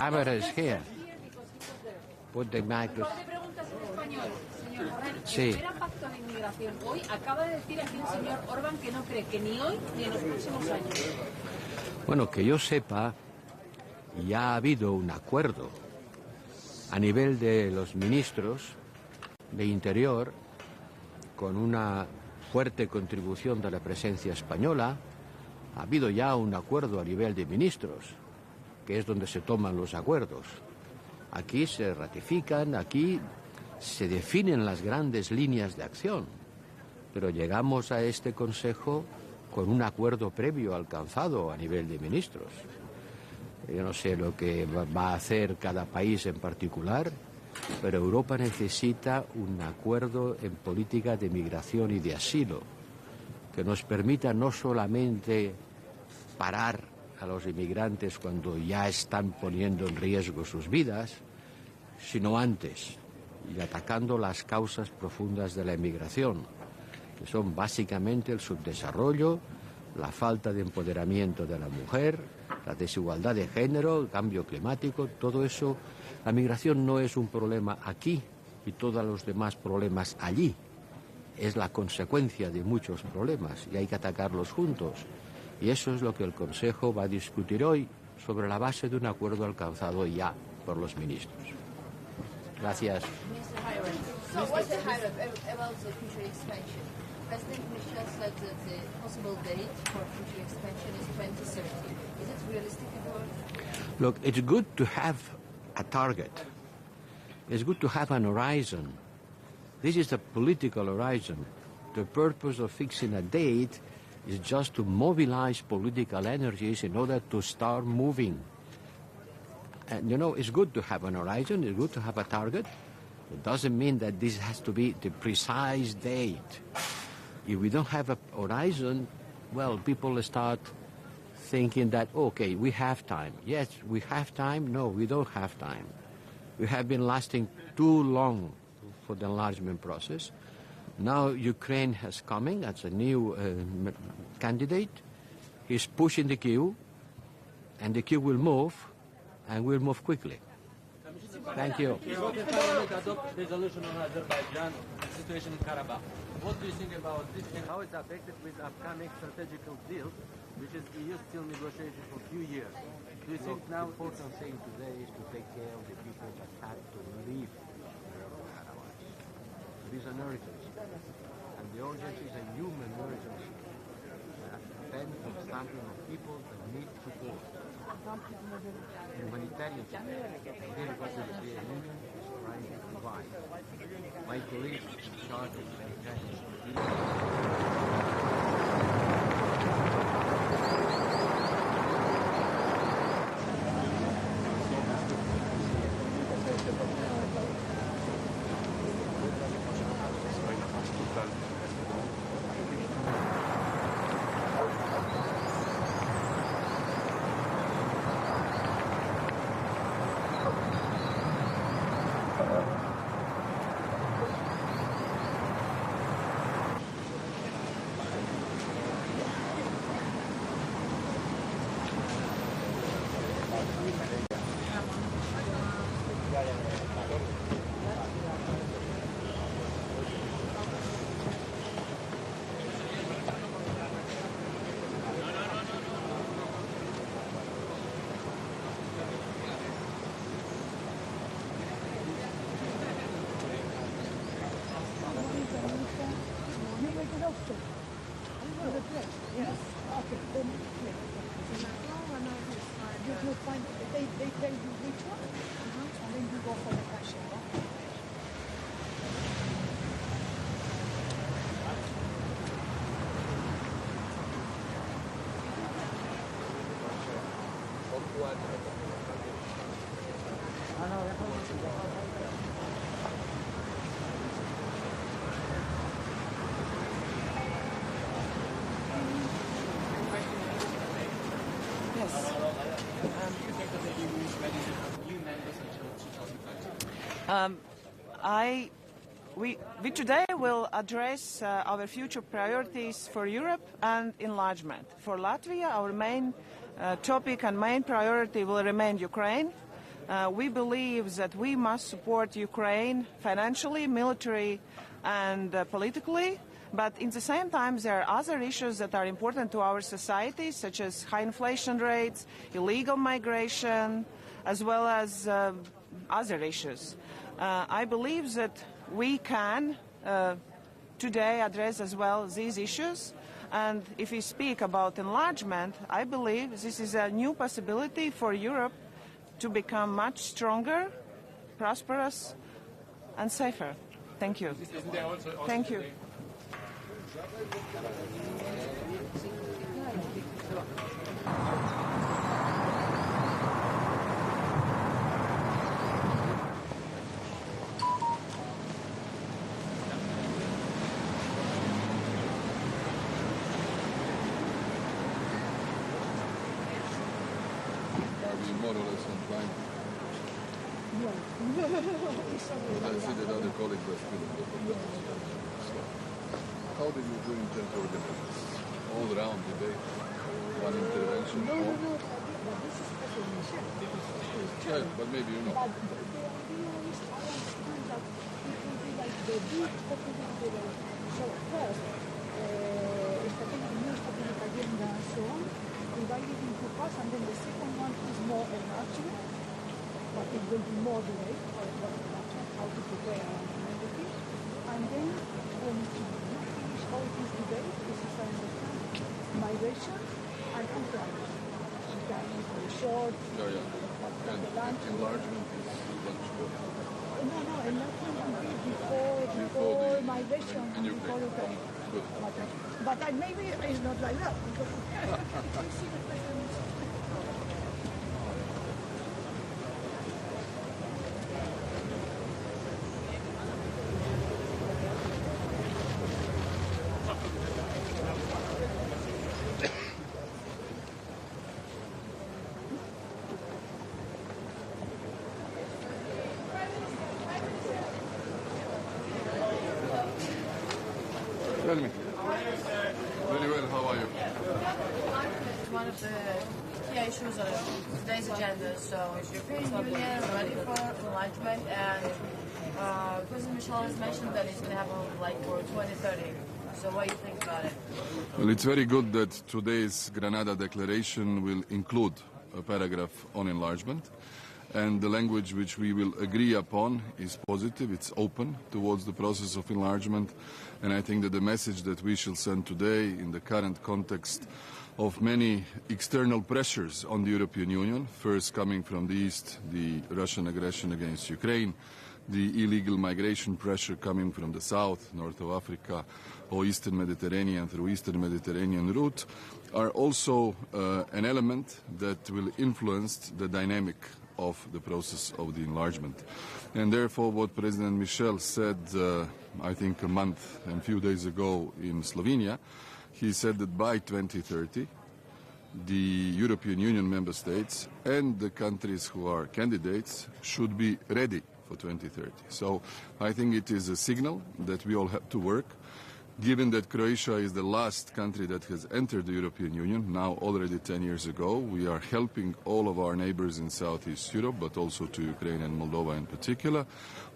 Is here. Put the microphone. Sí. El pacto de inmigración hoy acaba de decir aquí el señor Orbán que no cree que ni hoy ni en los próximos años. Bueno, que yo sepa, ya ha habido un acuerdo a nivel de los ministros de Interior con una fuerte contribución de la presencia española. Ha habido ya un acuerdo a nivel de ministros, que es donde se toman los acuerdos. Aquí se ratifican, aquí se definen las grandes líneas de acción, pero llegamos a este Consejo con un acuerdo previo alcanzado a nivel de ministros. Yo no sé lo que va a hacer cada país en particular, pero Europa necesita un acuerdo en política de migración y de asilo que nos permita no solamente parar a los inmigrantes cuando ya están poniendo en riesgo sus vidas, sino antes, y atacando las causas profundas de la inmigración, que son básicamente el subdesarrollo, la falta de empoderamiento de la mujer, la desigualdad de género, el cambio climático, todo eso. La migración no es un problema aquí y todos los demás problemas allí. Es la consecuencia de muchos problemas y hay que atacarlos juntos. Y eso es lo que el Consejo va a discutir hoy sobre la base de un acuerdo alcanzado ya por los ministros. Gracias. So what's the high about the future expansion? President Michel said that the possible date for future expansion is 2030. Is it realistic at all? Look, it's good to have a target. It's good to have an horizon. This is a political horizon. The purpose of fixing a date is just to mobilize political energies in order to start moving. And, you know, it's good to have an horizon, it's good to have a target. It doesn't mean that this has to be the precise date. If we don't have a horizon, well, people start thinking that, okay, we have time. Yes, we have time. No, we don't have time. We have been lasting too long for the enlargement process. Now Ukraine has coming as a new candidate. He's pushing the queue, and the queue will move, and will move quickly. Thank you. European Parliament adopt resolution on Azerbaijan situation in Karabakh. What do you think about this and how it's affected with upcoming strategical deal, which is EU still negotiating for a few years? Do you think now the important thing today is to take care of the people that had to leave Karabakh? There is an urgency, and the urgency is a human urgency. Then for something of people that need support. Humanitarian support. Again, what the European Union is trying to provide. My colleagues in charge of They tell you which one, and then you go for the question. We today will address our future priorities for Europe and enlargement. For Latvia, our main topic and main priority will remain Ukraine. We believe that we must support Ukraine financially, militarily, and politically. But in the same time, there are other issues that are important to our society, such as high inflation rates, illegal migration, as well as other issues. I believe that we can today address as well these issues. And if we speak about enlargement, I believe this is a new possibility for Europe to become much stronger, prosperous, and safer. Thank you. Thank you. More or less on time. I see that other colleagues are still in the How did you do intend to organize this? All round debate, one intervention? No, this is presidential. Yeah, but maybe you know. But the idea is I understand that it will be like the big popular debate. So first, strategic new strategic agenda and so on, divided into parts, and then the second one is more enlargement, but it will be more debate about enlargement, how to prepare and everything. And then when you finish all this debate, this is, I understand, migration and employment. You can make it short, And enlargement is much more. No, enlargement will be before migration, before Ukraine. But maybe it's not like that. Because we see the president. Tell me. Very well, how are you? It's one of the key issues on today's agenda. So is European Union ready for enlargement? And President Michel has mentioned that it's going to happen like for 2030. So what do you think about it? Well, it's very good that today's Granada Declaration will include a paragraph on enlargement. And the language which we will agree upon is positive, it's open towards the process of enlargement. And I think that the message that we shall send today in the current context of many external pressures on the European Union, first coming from the East, the Russian aggression against Ukraine, the illegal migration pressure coming from the South, North of Africa, or Eastern Mediterranean through Eastern Mediterranean route, are also an element that will influence the dynamic of the process of the enlargement. And therefore what President Michel said, I think a month and a few days ago in Slovenia, he said that by 2030 the European Union member states and the countries who are candidates should be ready for 2030. So I think it is a signal that we all have to work. Given that Croatia is the last country that has entered the European Union, now already 10 years ago, we are helping all of our neighbors in Southeast Europe, but also to Ukraine and Moldova in particular,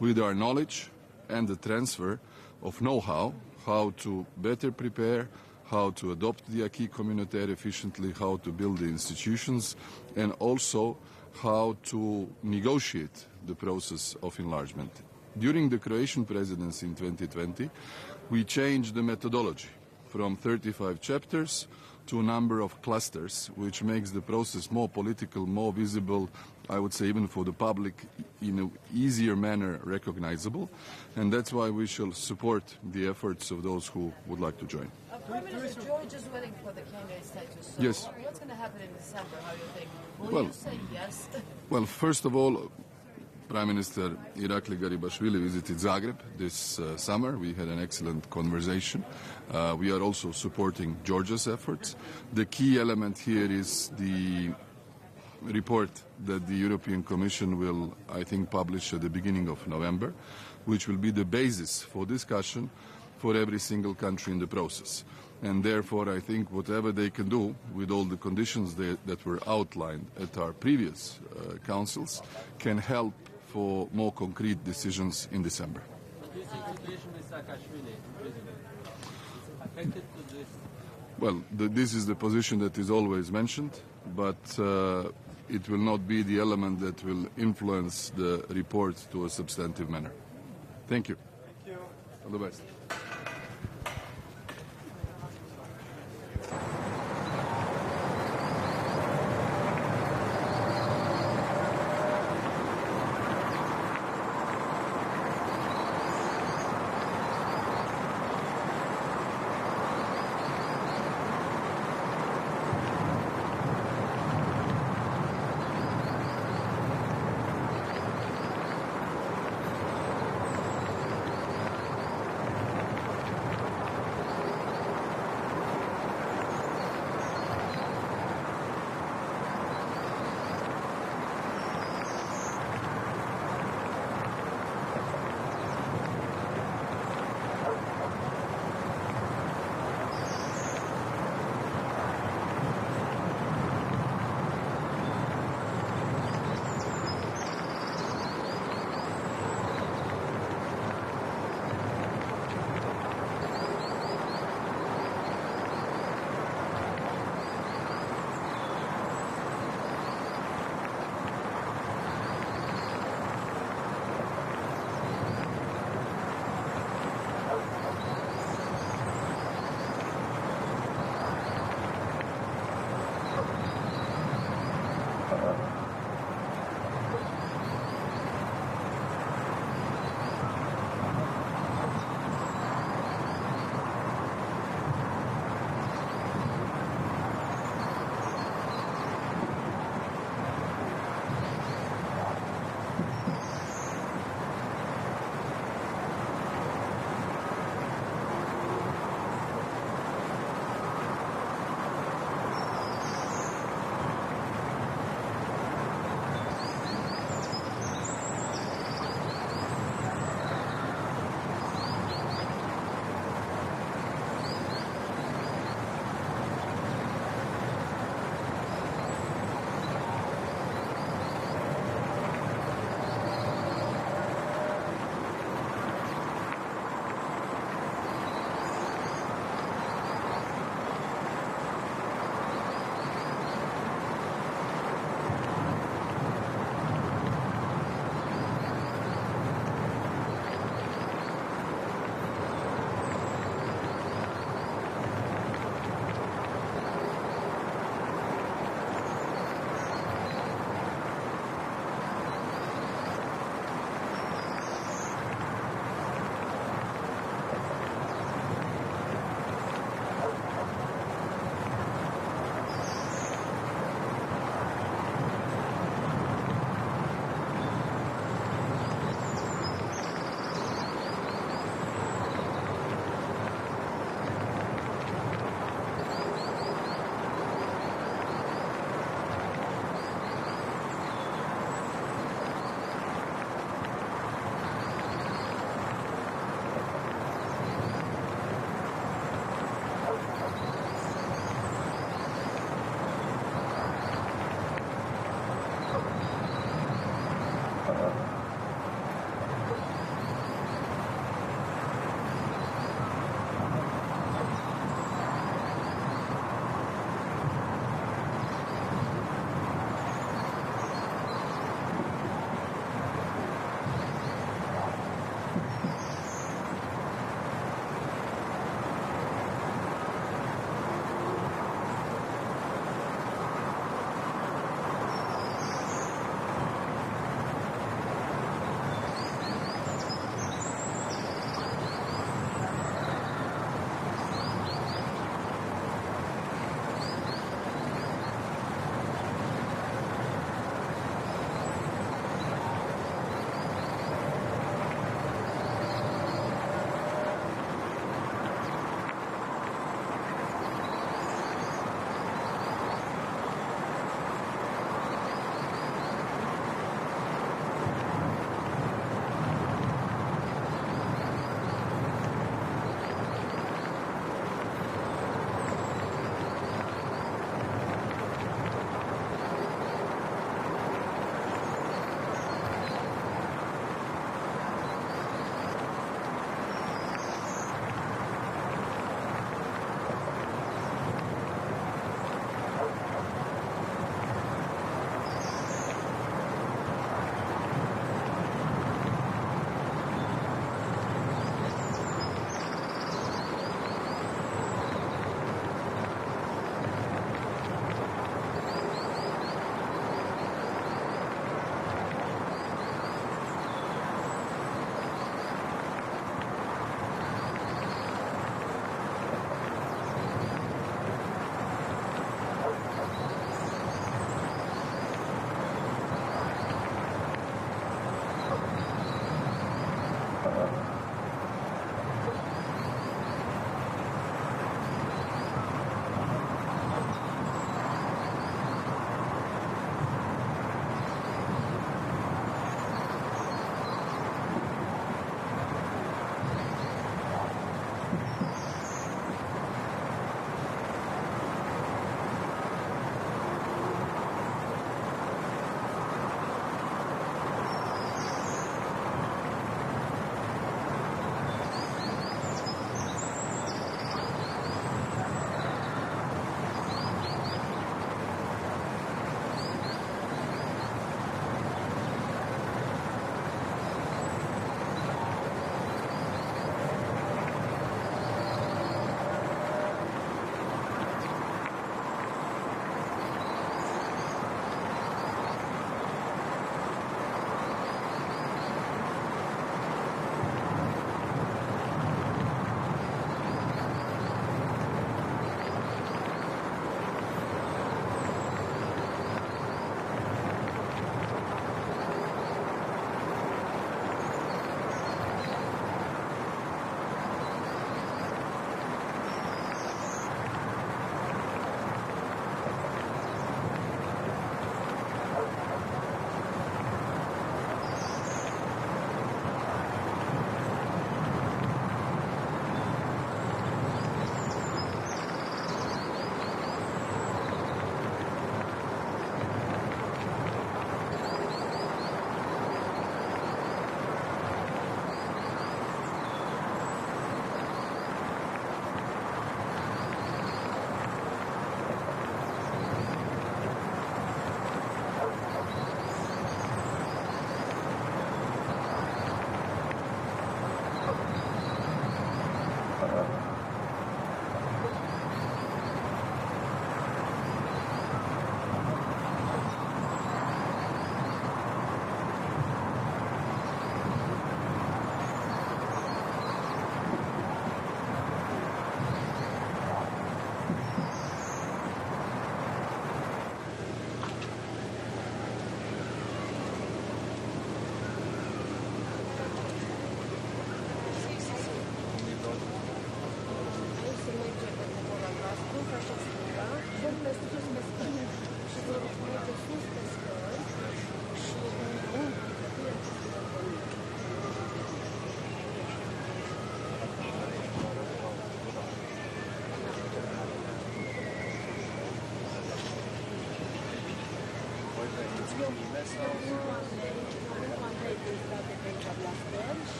with our knowledge and the transfer of know-how, how to better prepare, how to adopt the acquis communautaire efficiently, how to build the institutions, and also how to negotiate the process of enlargement. During the Croatian presidency in 2020, we changed the methodology from 35 chapters to a number of clusters, which makes the process more political, more visible, I would say even for the public, in an easier manner recognizable. And that's why we shall support the efforts of those who would like to join. Prime Minister George is willing for the candidate status. So Yes. what's going to happen in December? How do you think? Will Well- you say yes? Well, first of all, Prime Minister Irakli Garibashvili visited Zagreb this summer. We had an excellent conversation. We are also supporting Georgia's efforts. The key element here is the report that the European Commission will, I think, publish at the beginning of November, which will be the basis for discussion for every single country in the process. And therefore, I think whatever they can do with all the conditions that were outlined at our previous councils can help for more concrete decisions in December. Do you think the situation with Saakashvili in prison is affected to this? Well, this is the position that is always mentioned, but it will not be the element that will influence the report to a substantive manner. Thank you. Thank you. All the best.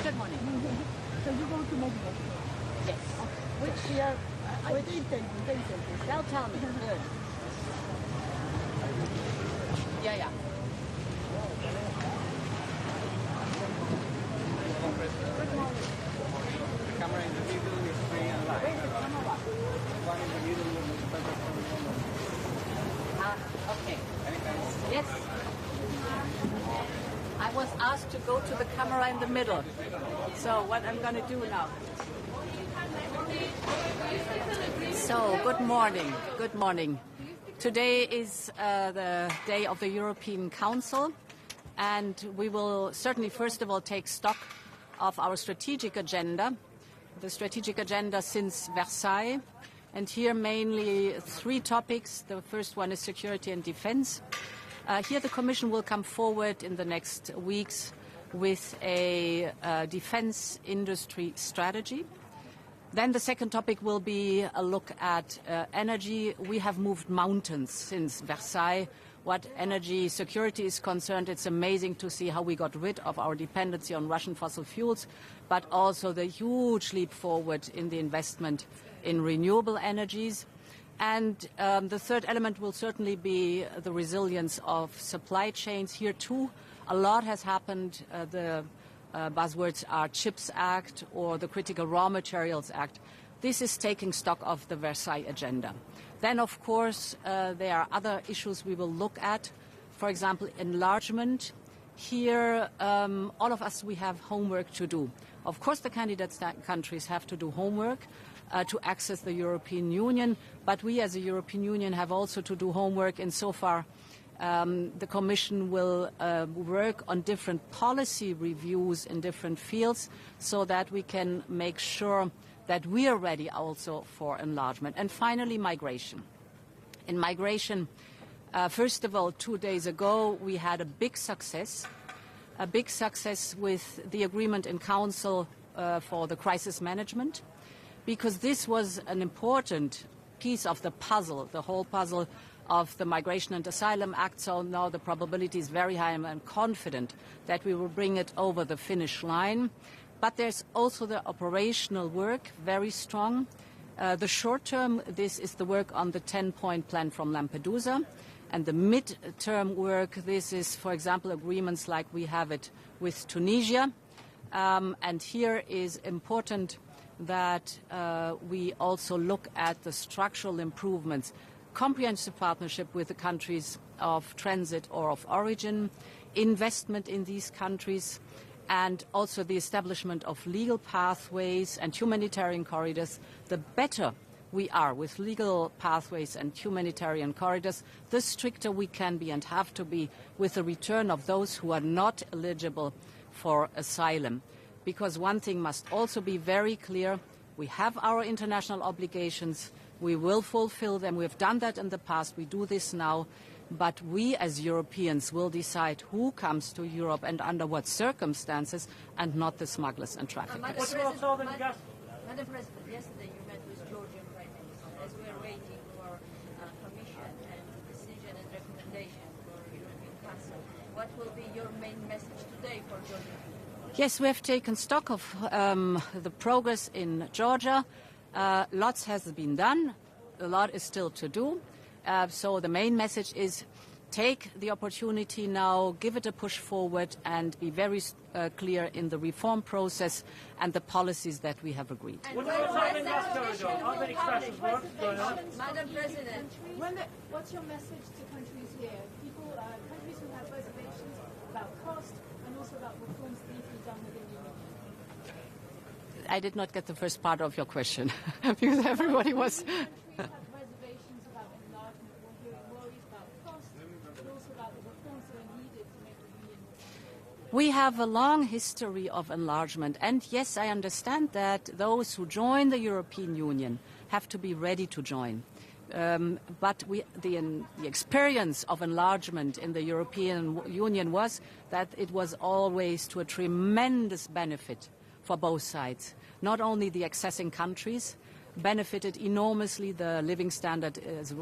Good morning. So you go to Mexico? Yes. Which year? Which intention? They'll tell me. Good. Yeah, yeah. The camera in the middle is free and live. One in the middle is Okay. Yes. I was asked to go to the camera in the middle. So what I'm going to do now. So, good morning. Good morning. Today is the day of the European Council, and we will certainly first of all take stock of our strategic agenda, the strategic agenda since Versailles, and here mainly three topics. The first one is security and defense. Here the Commission will come forward in the next weeks with a defense industry strategy. Then the second topic will be a look at energy. We have moved mountains since Versailles. What energy security is concerned, it's amazing to see how we got rid of our dependency on Russian fossil fuels, but also the huge leap forward in the investment in renewable energies. And the third element will certainly be the resilience of supply chains. Here too, a lot has happened. The buzzwords are CHIPS Act or the Critical Raw Materials Act. This is taking stock of the Versailles agenda. Then, of course, there are other issues we will look at. For example, enlargement. Here, all of us, we have homework to do. Of course, the candidate countries have to do homework to access the European Union, but we as a European Union have also to do homework insofar the Commission will work on different policy reviews in different fields so that we can make sure that we are ready also for enlargement. And finally, migration. In migration, first of all, 2 days ago, we had a big success with the agreement in Council for the crisis management, because this was an important piece of the puzzle, the whole puzzle of the Migration and Asylum Act. So now the probability is very high, and I'm confident that we will bring it over the finish line. But there's also the operational work, very strong. The short term, this is the work on the 10-point plan from Lampedusa. And the mid-term work, this is, for example, agreements like we have it with Tunisia. And here is important that we also look at the structural improvements, comprehensive partnership with the countries of transit or of origin, investment in these countries, and also the establishment of legal pathways and humanitarian corridors. The better we are with legal pathways and humanitarian corridors, the stricter we can be and have to be with the return of those who are not eligible for asylum. Because one thing must also be very clear, we have our international obligations, we will fulfill them, we have done that in the past, we do this now, but we as Europeans will decide who comes to Europe and under what circumstances, and not the smugglers and traffickers. Madam President, yesterday you met with Georgian Prime Minister as we are waiting for Commission and decision and recommendation for European Council. What will be your main message today for Georgia? Yes, we have taken stock of the progress in Georgia. Lots has been done. A lot is still to do. So the main message is take the opportunity now, give it a push forward, and be very clear in the reform process and the policies that we have agreed. Madam President, what's your message to countries here? Countries who have reservations about cost and also about reforms that need to be done within the Union. I did not get the first part of your question because everybody was. Reservations about enlargement. We're hearing worries about cost, but also about the reforms that are needed to make the Union more. We have a long history of enlargement, and yes, I understand that those who join the European Union have to be ready to join. But the experience of enlargement in the European Union was that it was always to a tremendous benefit for both sides. Not only the accessing countries benefited enormously, the living standard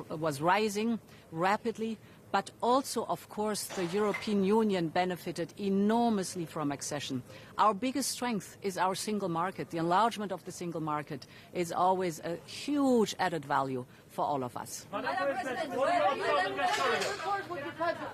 was rising rapidly, but also, of course, the European Union benefited enormously from accession. Our biggest strength is our single market. The enlargement of the single market is always a huge added value for all of us. Madam President, report would be present.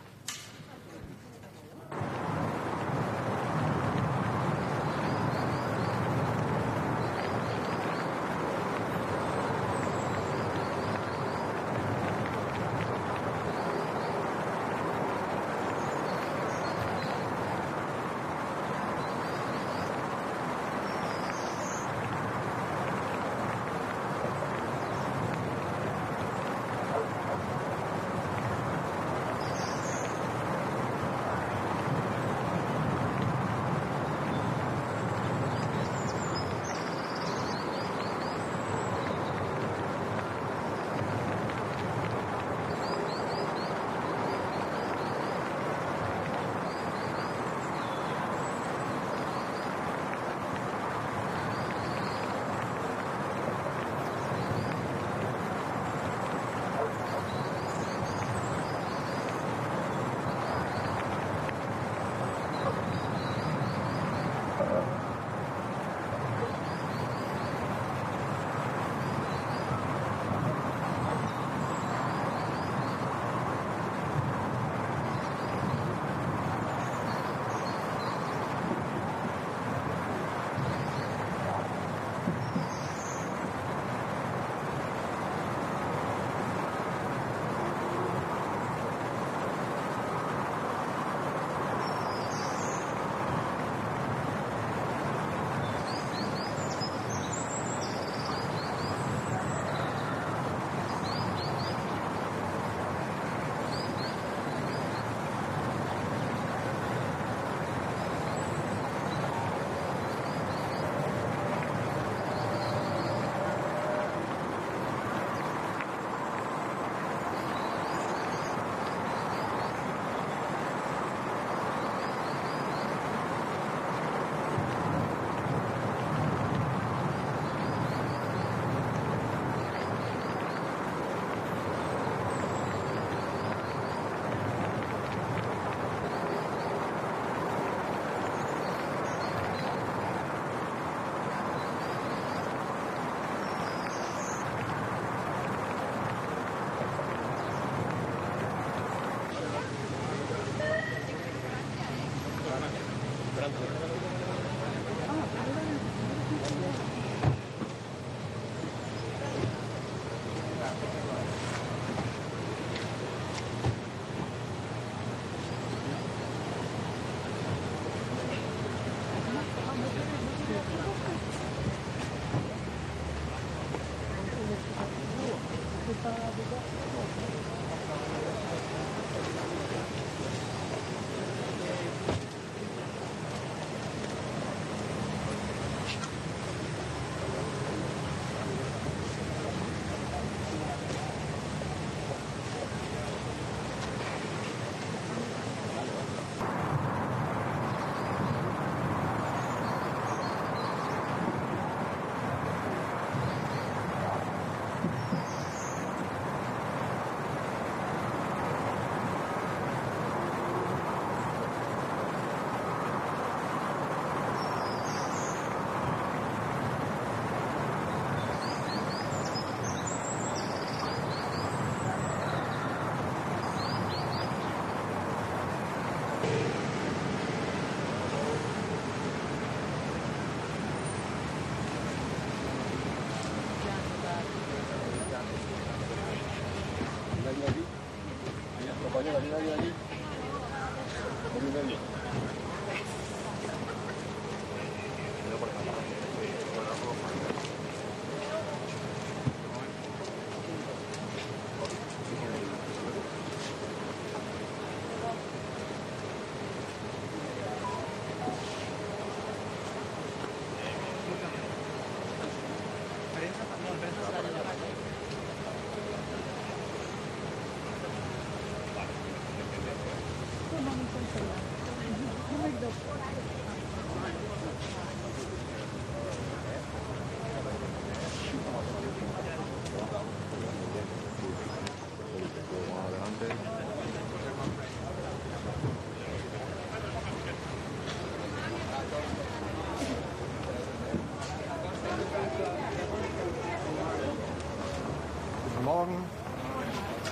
Guten Morgen.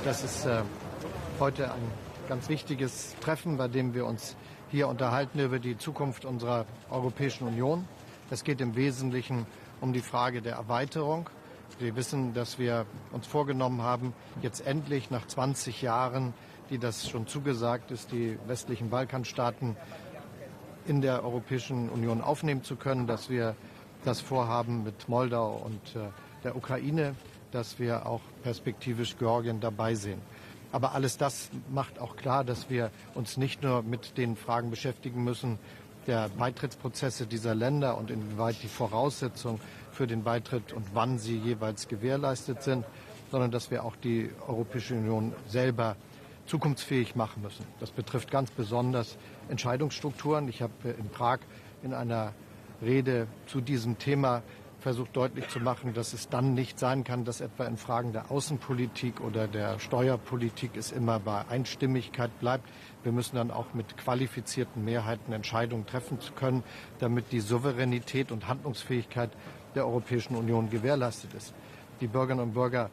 Das ist heute ein ganz wichtiges Treffen, bei dem wir uns hier unterhalten über die Zukunft unserer Europäischen Union. Es geht im Wesentlichen um die Frage der Erweiterung. Wir wissen, dass wir uns vorgenommen haben, jetzt endlich nach 20 Jahren, die das schon zugesagt ist, die westlichen Balkanstaaten in der Europäischen Union aufnehmen zu können, dass wir das vorhaben mit Moldau und der Ukraine, dass wir auch perspektivisch Georgien dabei sehen. Aber alles das macht auch klar, dass wir uns nicht nur mit den Fragen beschäftigen müssen, der Beitrittsprozesse dieser Länder und inwieweit die Voraussetzungen für den Beitritt und wann sie jeweils gewährleistet sind, sondern dass wir auch die Europäische Union selber zukunftsfähig machen müssen. Das betrifft ganz besonders Entscheidungsstrukturen. Ich habe in Prag in einer Rede zu diesem Thema versucht deutlich zu machen, dass es dann nicht sein kann, dass etwa in Fragen der Außenpolitik oder der Steuerpolitik es immer bei Einstimmigkeit bleibt. Wir müssen dann auch mit qualifizierten Mehrheiten Entscheidungen treffen können, damit die Souveränität und Handlungsfähigkeit der Europäischen Union gewährleistet ist. Die Bürgerinnen und Bürger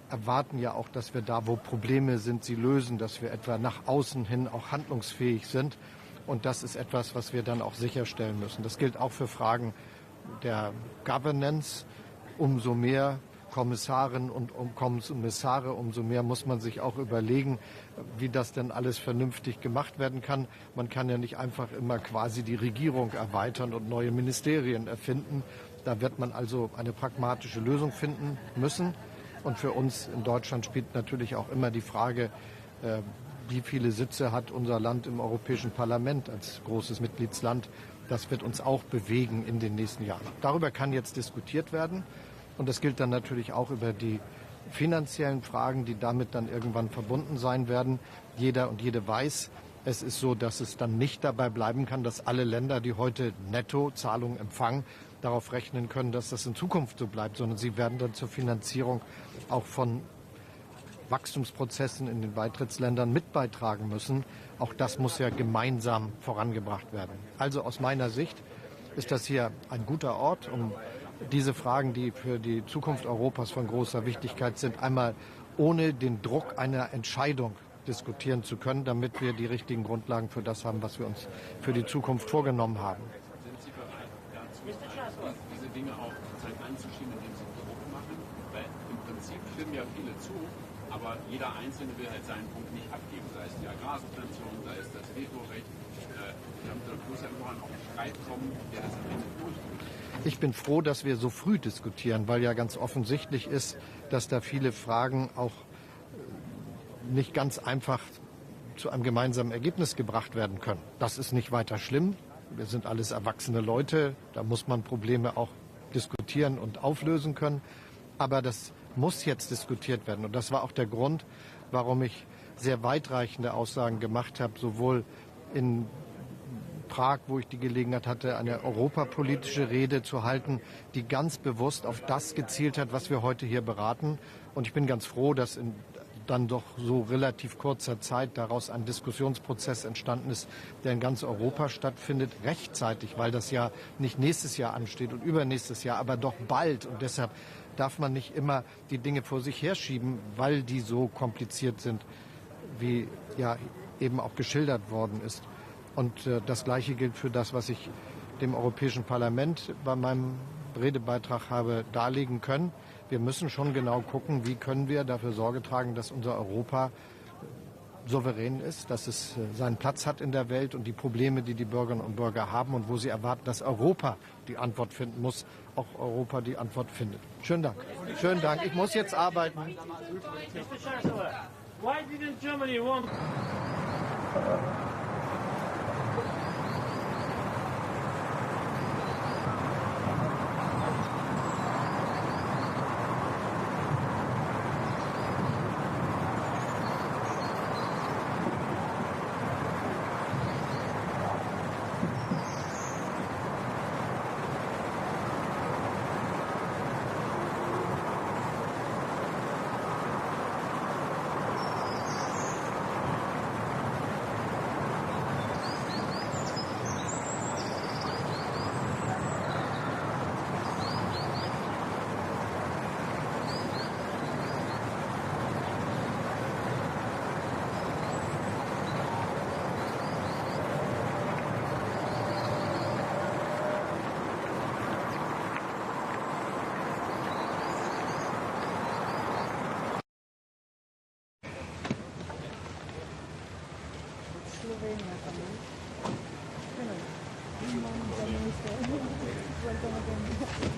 erwarten ja auch, dass wir da, wo Probleme sind, sie lösen, dass wir etwa nach außen hin auch handlungsfähig sind. Und das ist etwas, was wir dann auch sicherstellen müssen. Das gilt auch für Fragen der Governance. Umso mehr Kommissarinnen und Kommissare, umso mehr muss man sich auch überlegen, wie das denn alles vernünftig gemacht werden kann. Man kann ja nicht einfach immer quasi die Regierung erweitern und neue Ministerien erfinden. Da wird man also eine pragmatische Lösung finden müssen. Und für uns in Deutschland spielt natürlich auch immer die Frage, wie viele Sitze hat unser Land im Europäischen Parlament als großes Mitgliedsland. Das wird uns auch bewegen in den nächsten Jahren. Darüber kann jetzt diskutiert werden. Und das gilt dann natürlich auch über die finanziellen Fragen, die damit dann irgendwann verbunden sein werden. Jeder und jede weiß, es ist so, dass es dann nicht dabei bleiben kann, dass alle Länder, die heute Nettozahlungen empfangen, darauf rechnen können, dass das in Zukunft so bleibt, sondern sie werden dann zur Finanzierung auch von Wachstumsprozessen in den Beitrittsländern mit beitragen müssen. Auch das muss ja gemeinsam vorangebracht werden. Also aus meiner Sicht ist das hier ein guter Ort, um diese Fragen, die für die Zukunft Europas von großer Wichtigkeit sind, einmal ohne den Druck einer Entscheidung diskutieren zu können, damit wir die richtigen Grundlagen für das haben, was wir uns für die Zukunft vorgenommen haben. Sind Sie bereit, diese Dinge auch anzuschieben, indem Sie Druck machen? Weil im Prinzip stimmen ja viele zu, aber jeder Einzelne will halt seinen Punkt nicht abgeben, sei es die Agrarsubvention, sei es das Vetorecht. Da muss ja irgendwann auch ein Streit kommen, der das am Ende durchführt. Ich bin froh, dass wir so früh diskutieren, weil ja ganz offensichtlich ist, dass da viele Fragen auch nicht ganz einfach zu einem gemeinsamen Ergebnis gebracht werden können. Das ist nicht weiter schlimm. Wir sind alles erwachsene Leute. Da muss man Probleme auch diskutieren und auflösen können. Aber das muss jetzt diskutiert werden. Und das war auch der Grund, warum ich sehr weitreichende Aussagen gemacht habe, sowohl in Prag, wo ich die Gelegenheit hatte, eine europapolitische Rede zu halten, die ganz bewusst auf das gezielt hat, was wir heute hier beraten. Und ich bin ganz froh, dass in dann doch so relativ kurzer Zeit daraus ein Diskussionsprozess entstanden ist, der in ganz Europa stattfindet, rechtzeitig, weil das ja nicht nächstes Jahr ansteht und übernächstes Jahr, aber doch bald. Und deshalb darf man nicht immer die Dinge vor sich herschieben, weil die so kompliziert sind, wie ja eben auch geschildert worden ist. Und das Gleiche gilt für das, was ich dem Europäischen Parlament bei meinem Redebeitrag habe darlegen können. Wir müssen schon genau gucken, wie können wir dafür Sorge tragen, dass unser Europa souverän ist, dass es seinen Platz hat in der Welt und die Probleme, die die Bürgerinnen und Bürger haben und wo sie erwarten, dass Europa die Antwort finden muss, auch Europa die Antwort findet. Schönen Dank. Schönen Dank. Ich muss jetzt arbeiten. Mr. Chancellor, why didn't Germany want...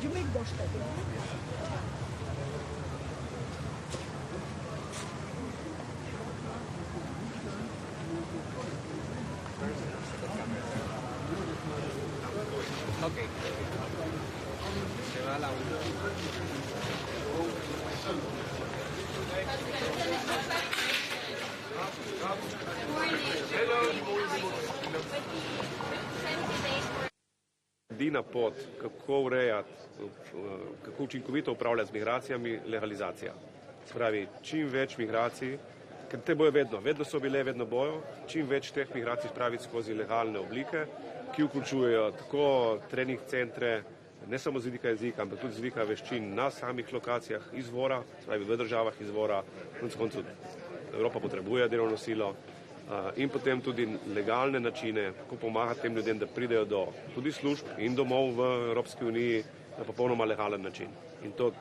You make those steps. Okay. Se va la Edina pot, kako urejati, kako učinkovito upravljati z migracijami, legalizacija. Spravi, čim več migracij, ker te bojo vedno so bile, vedno bojo, čim več teh migracij spraviti skozi legalne oblike, ki vključujejo tako trening centre, ne samo z vidika jezika, ampak tudi z vidika veščin na samih lokacijah izvora, spravi v državah izvora, konec koncev Evropa potrebuje delovno silo, in potem tudi legalne načine, kako pomagati tem ljudem, da pridejo do tudi služb in domov v Evropski uniji na popolnoma legalen način. In to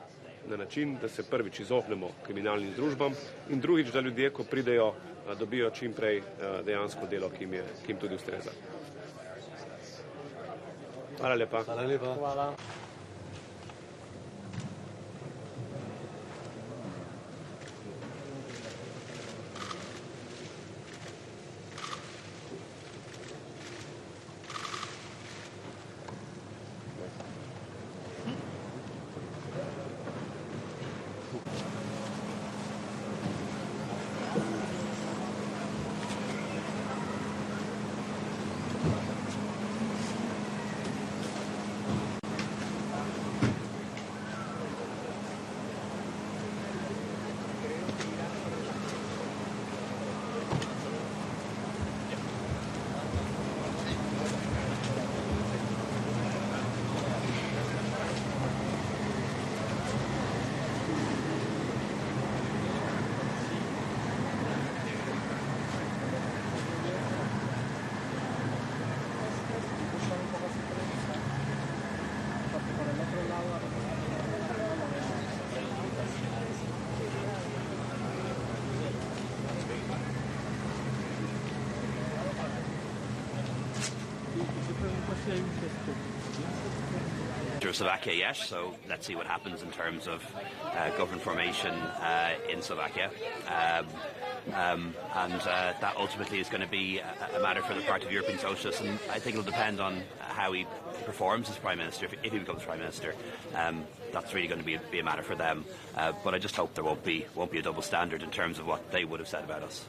na način, da se prvič izognemo kriminalnim združbam in drugič, da ljudje, ko pridejo, dobijo čim prej dejansko delo, ki jim tudi ustreza. Hvala lepa. Hvala lepa. Hvala. Slovakia yet, so let's see what happens in terms of government formation in Slovakia. That ultimately is going to be a matter for the Party of European Socialists, and I think it'll depend on how he performs as Prime Minister, if he becomes Prime Minister. That's really going to be a matter for them. But I just hope there won't be a double standard in terms of what they would have said about us.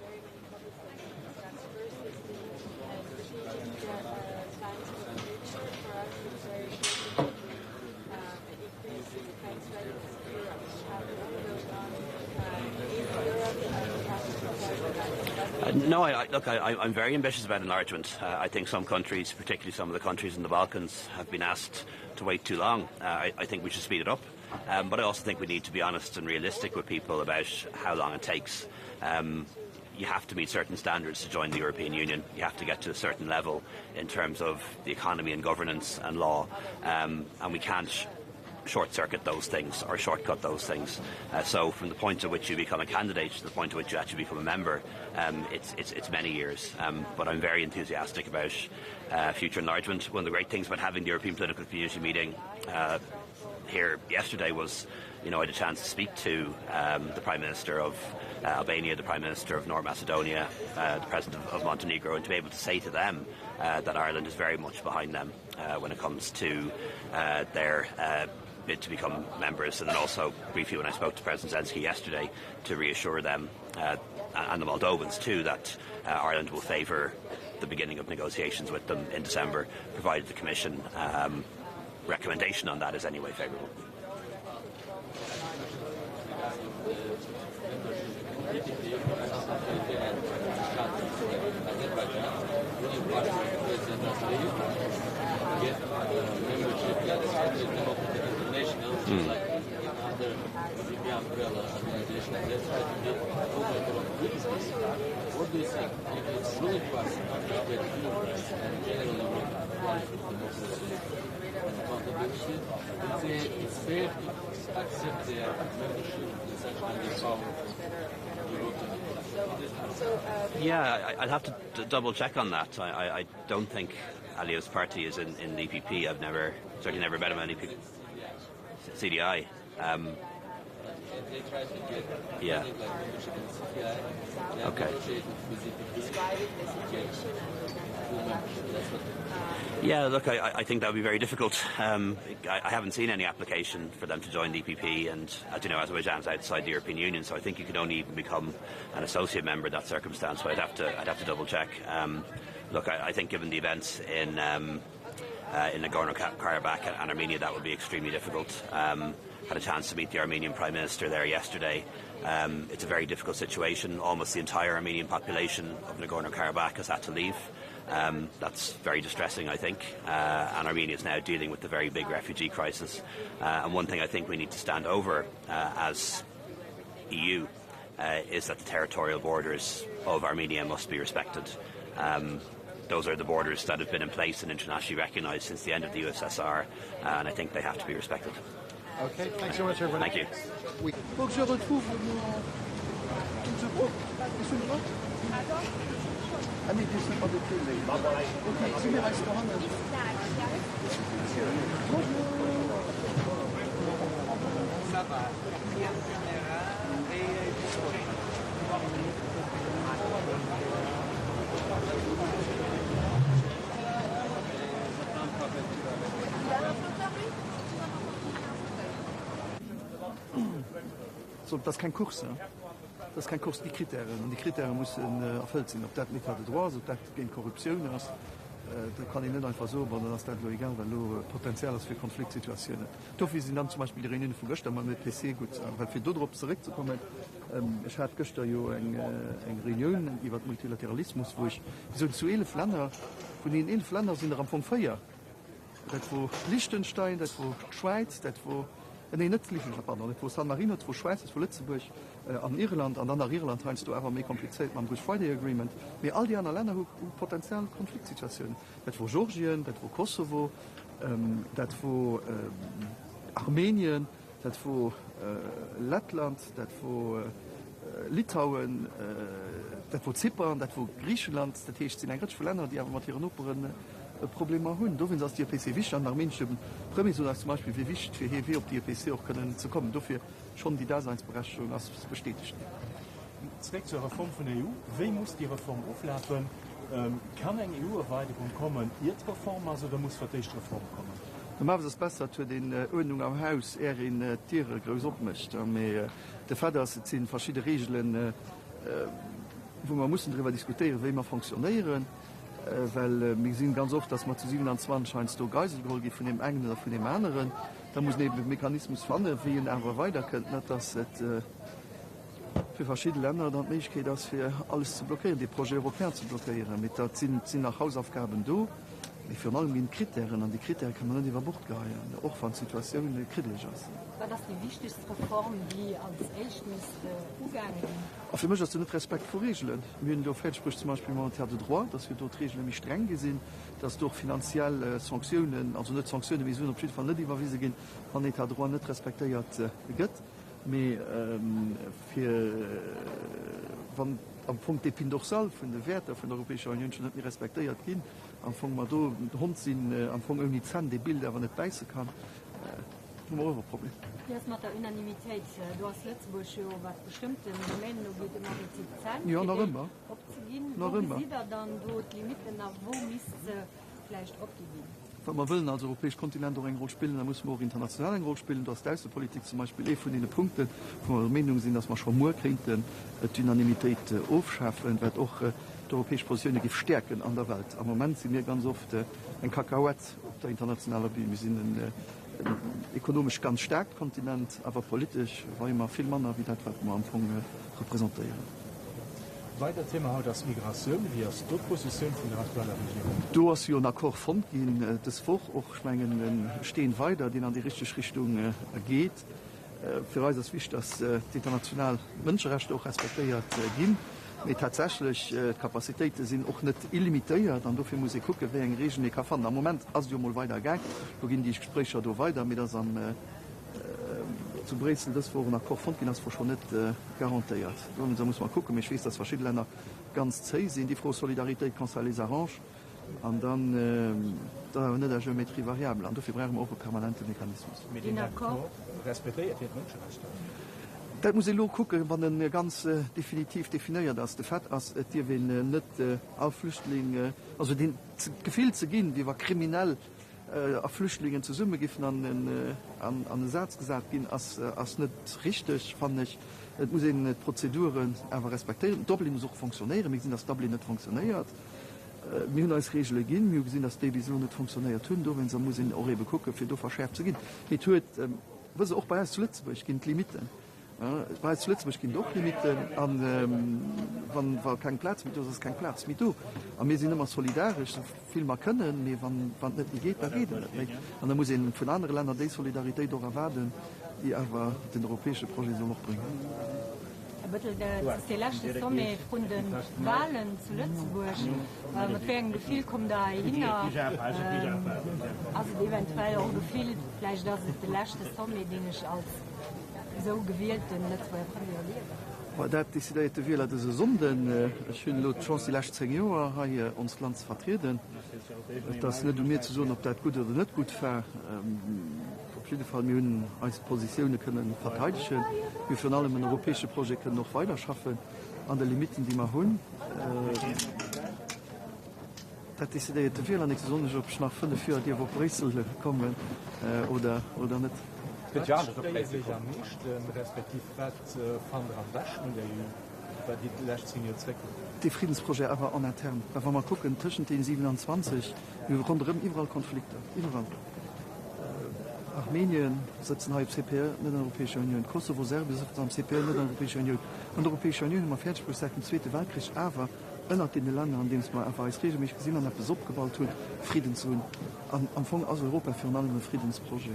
No, I'm very ambitious about enlargement. I think some countries, particularly some of the countries in the Balkans, have been asked to wait too long. I think we should speed it up. But I also think we need to be honest and realistic with people about how long it takes. You have to meet certain standards to join the European Union. You have to get to a certain level in terms of the economy and governance and law. And we can't short-circuit those things or shortcut those things. So from the point at which you become a candidate to the point at which you actually become a member, it's many years. But I'm very enthusiastic about future enlargement. One of the great things about having the European Political Community meeting here yesterday was, I had a chance to speak to the Prime Minister of Albania, the Prime Minister of North Macedonia, the President of Montenegro, and to be able to say to them that Ireland is very much behind them when it comes to their bid to become members, and then also briefly when I spoke to President Zelensky yesterday to reassure them and the Moldovans too that Ireland will favour the beginning of negotiations with them in December, provided the Commission recommendation on that is anyway favourable. What do you think? If it's really possible to get unions and generally one for democracy and accountability, it's fair to accept their membership in such a powerful European. Yeah, I'd have to double check on that. I don't think Aliyev's party is in the EPP. I've certainly never met him in EPP. CDI. Yeah. Okay. Yeah, look, I think that would be very difficult. I haven't seen any application for them to join the EPP, and as you know, Azerbaijan's outside the European Union, so I think you could only even become an associate member in that circumstance. So I'd have to double check. Look, I think given the events in Nagorno-Karabakh and Armenia, that would be extremely difficult. Had a chance to meet the Armenian Prime Minister there yesterday. It's a very difficult situation. Almost the entire Armenian population of Nagorno-Karabakh has had to leave. That's very distressing, I think, and Armenia is now dealing with a very big refugee crisis. And one thing I think we need to stand over as EU is that the territorial borders of Armenia must be respected. Those are the borders that have been in place and internationally recognised since the end of the USSR, and I think they have to be respected. Okay, thanks so much, everybody. Thank you. Faut que je retrouve ce groupe. Ah mais je sais pas de quel. Ok, c'est les restaurants. Ça va. So, das ist kein Kurs. Ja? Das ist kein Kurs, die Kriterien. Und die Kriterien müssen erfüllt sein. Ob das mit der droit, ob das gegen Korruption ist, da kann ich nicht einfach so, aber das ist egal, weil du Potenzial ist für Konfliktsituationen. Dafür sind dann zum Beispiel die Reunion von gestern mal mit PC gut. Weil für darauf zurückzukommen, ich hatte gestern ja eine Reunion über Multilateralismus, wo ich so zu 11 Ländern, von den 11 Ländern sind am Anfang 4. Das wo Liechtenstein, das wo Schweiz, das wo nee, nicht Liechtenstein, das wo San Marino, das wo Schweiz, das wo Lützeburg, an Irland, an dann Irland heinst du einfach mehr kompliziert, man Good Friday Agreement. Aber all die anderen Länder haben potenzielle Konfliktsituationen. Das wo Georgien, das wo Kosovo, das wo Armenien, das wo Lettland, das wo Litauen, das wo Zypern, das wo Griechenland, das heißt, sind eigentlich viele Länder, die aber mit ihren Operen Probleme haben. Da sind die EPC wichtig, an Armenien Prämisse, dass zum Beispiel wie wichtig für hier auf die EPC auch können zu kommen. Dafür schon die Daseinsberechtigung als bestätigt. Zurück zur Reform von der EU. Wie muss die Reform auflaufen? Kann eine EU-Erweiterung kommen, ihre Reform, also da muss vertieft Reform kommen? Dann machen wir es besser, zu den Ordnungen am Haus in Tiere groß abmischt. Der Fall ist, es sind verschiedene Regeln, wo man muss darüber diskutieren, wie man funktionieren. Weil wir sehen ganz oft, dass man zu 27 scheint du Geiselgeholt gibt von dem einen oder von dem anderen. Da muss neben Mechanismus finden, wie ihn einfach weiter könnte, nicht dass es für verschiedene Länder dann nicht geht, das für alles zu blockieren, die Projekte europäer zu blockieren. Mit da sind nach Hausaufgaben da, für allem mit Kriterien, und die Kriterien kann man nicht über Bord gehen, auch von Situationen kritisch ist. War das die wichtigste Reform, die als erstes umgegangen ist? Für mich ist das nicht Respekt vor Regeln. Wir haben da spricht zum Beispiel monetaire de droit, dass wir dort Regeln nicht streng gesehen, dass durch finanzielle Sanktionen, also nicht Sanktionen, wie so ein von nicht überwiesen gehen, von Etat droit nicht respektiert wird. Wenn am Punkt der Pindorsal von den Werten von der Europäischen Union schon nicht mehr respektiert gehen, am Anfang mal da mit Hund sind, am Anfang irgendwie Zahn, die Bilder aber nicht beißen kann, haben wir auch ein Problem. Jetzt mit der Unanimität, du hast Lützburg schon was bestimmte Moment, wo geht immer mit den Zahlen. Ja, noch immer. Noch immer. Wo sieht dann dort die Limiten, nach wo müsste vielleicht abgegeben? Wenn man will, als europäisches Kontinent eine Rolle spielen, dann muss man auch international eine Rolle spielen. Das ist die Außenpolitik zum Beispiel von den Punkten, wo wir der Meinung sind, dass man schon mehr könnten, die Unanimität aufschaffen, wird auch die europäische Position stärken an der Welt. Am Moment sind wir ganz oft ein Kakaoett auf der internationalen Bühne. Wir sind ein ökonomisch ganz starker Kontinent, aber politisch war immer viel mehr, wie das, was wir am Anfang repräsentieren. Weiter Thema heute das Migration. Wie ist die Position von der aktuellen Regierung? Du hast ja einen Akkord gefunden, das Volk auch stehen weiter, den in die richtige Richtung geht. Für uns ist wichtig, dass die internationalen Menschenrechte auch respektiert gehen. Aber tatsächlich, Kapazitäten sind auch nicht illimitiert. Und dafür muss ich gucken, wie eine Region kann finden. Im Moment ist es mal weitergegangen. Da gehen die Gespräche da weiter mit das zu Brezel, das war nach Korfondkin, das war schon nicht garantiert. Da muss man gucken, ich weiß, dass verschiedene Länder ganz zäh sind, die frohe Solidarität kann les arrange. Und dann da nicht eine Geometrie variabel. Und dafür brauchen wir auch einen permanenten Mechanismus. Mit dem respektiert die Menschenrechte. Das muss ich nur gucken, wann er ganz definitiv definiert ist. Der Fakt ist, die will nicht auf Flüchtlinge, also den Gefühl zu gehen, wie wir kriminell auf Flüchtlingen zu Summe geben an den Satz gesagt gehen, als nicht richtig, fand ich. Es muss in Prozeduren aber respektieren. Dublin muss auch funktionieren. Wir sehen, dass Dublin nicht funktioniert. Wir haben als Regel gehen, wir sehen, dass die so nicht funktioniert. Wenn sie muss in Euro gucken, für da verschärft zu gehen. Die tut, was auch bei uns zu Lützburg gehen Limiten. Bei uns zu Lützburg gehen doch Limiten. Wenn kein Platz mit uns ist kein Platz mit du. Und wir sind immer solidarisch, so viel wir können. Wenn nicht geht, dann geht es nicht. Und dann muss ich von anderen Ländern die Solidarität auch erwarten, die aber den europäischen Projekt so noch bringen. Die letzte Summe von den Wahlen zu Lützburg, mit welchem Gefühl kommt da hin? Also eventuell auch Gefühl, vielleicht, dass es die letzte Summe, die ich als so gewählten Lützburger Premier lebe. Das ist die Wähler dieser Sonden. Ich habe die Chance, die letzten 10 Jahre hier uns Land zu vertreten. Das ist nicht um mir zu sagen, ob das gut oder nicht gut war. Auf jeden Fall wir als Positionen können verteidigen. Wir von allem ein europäisches Projekt können noch weiter schaffen an den Limiten, die wir haben. Das ist die Fehler nicht so, ob ich nach 5 Jahren die wo Brüssel kommen oder nicht. Ja nicht respektiv von der Wäschen der EU bei die letzten Zwecke. Die Friedensprojekt aber an intern. Wenn wir gucken, zwischen den 27, wir rundherum überall Konflikte. Überall. Armenien sitzen halb CPR in der Europäischen Union. Kosovo, Serbien sitzen am CPR in der Europäischen Union. Und die Europäische Union haben fertig seit dem Zweiten Weltkrieg, aber innerhalb in den Ländern, an denen es mal einfach als regelmäßig gesehen hat, etwas abgebaut hat, Frieden zu tun. Am Anfang aus Europa für allem ein Friedensprojekt.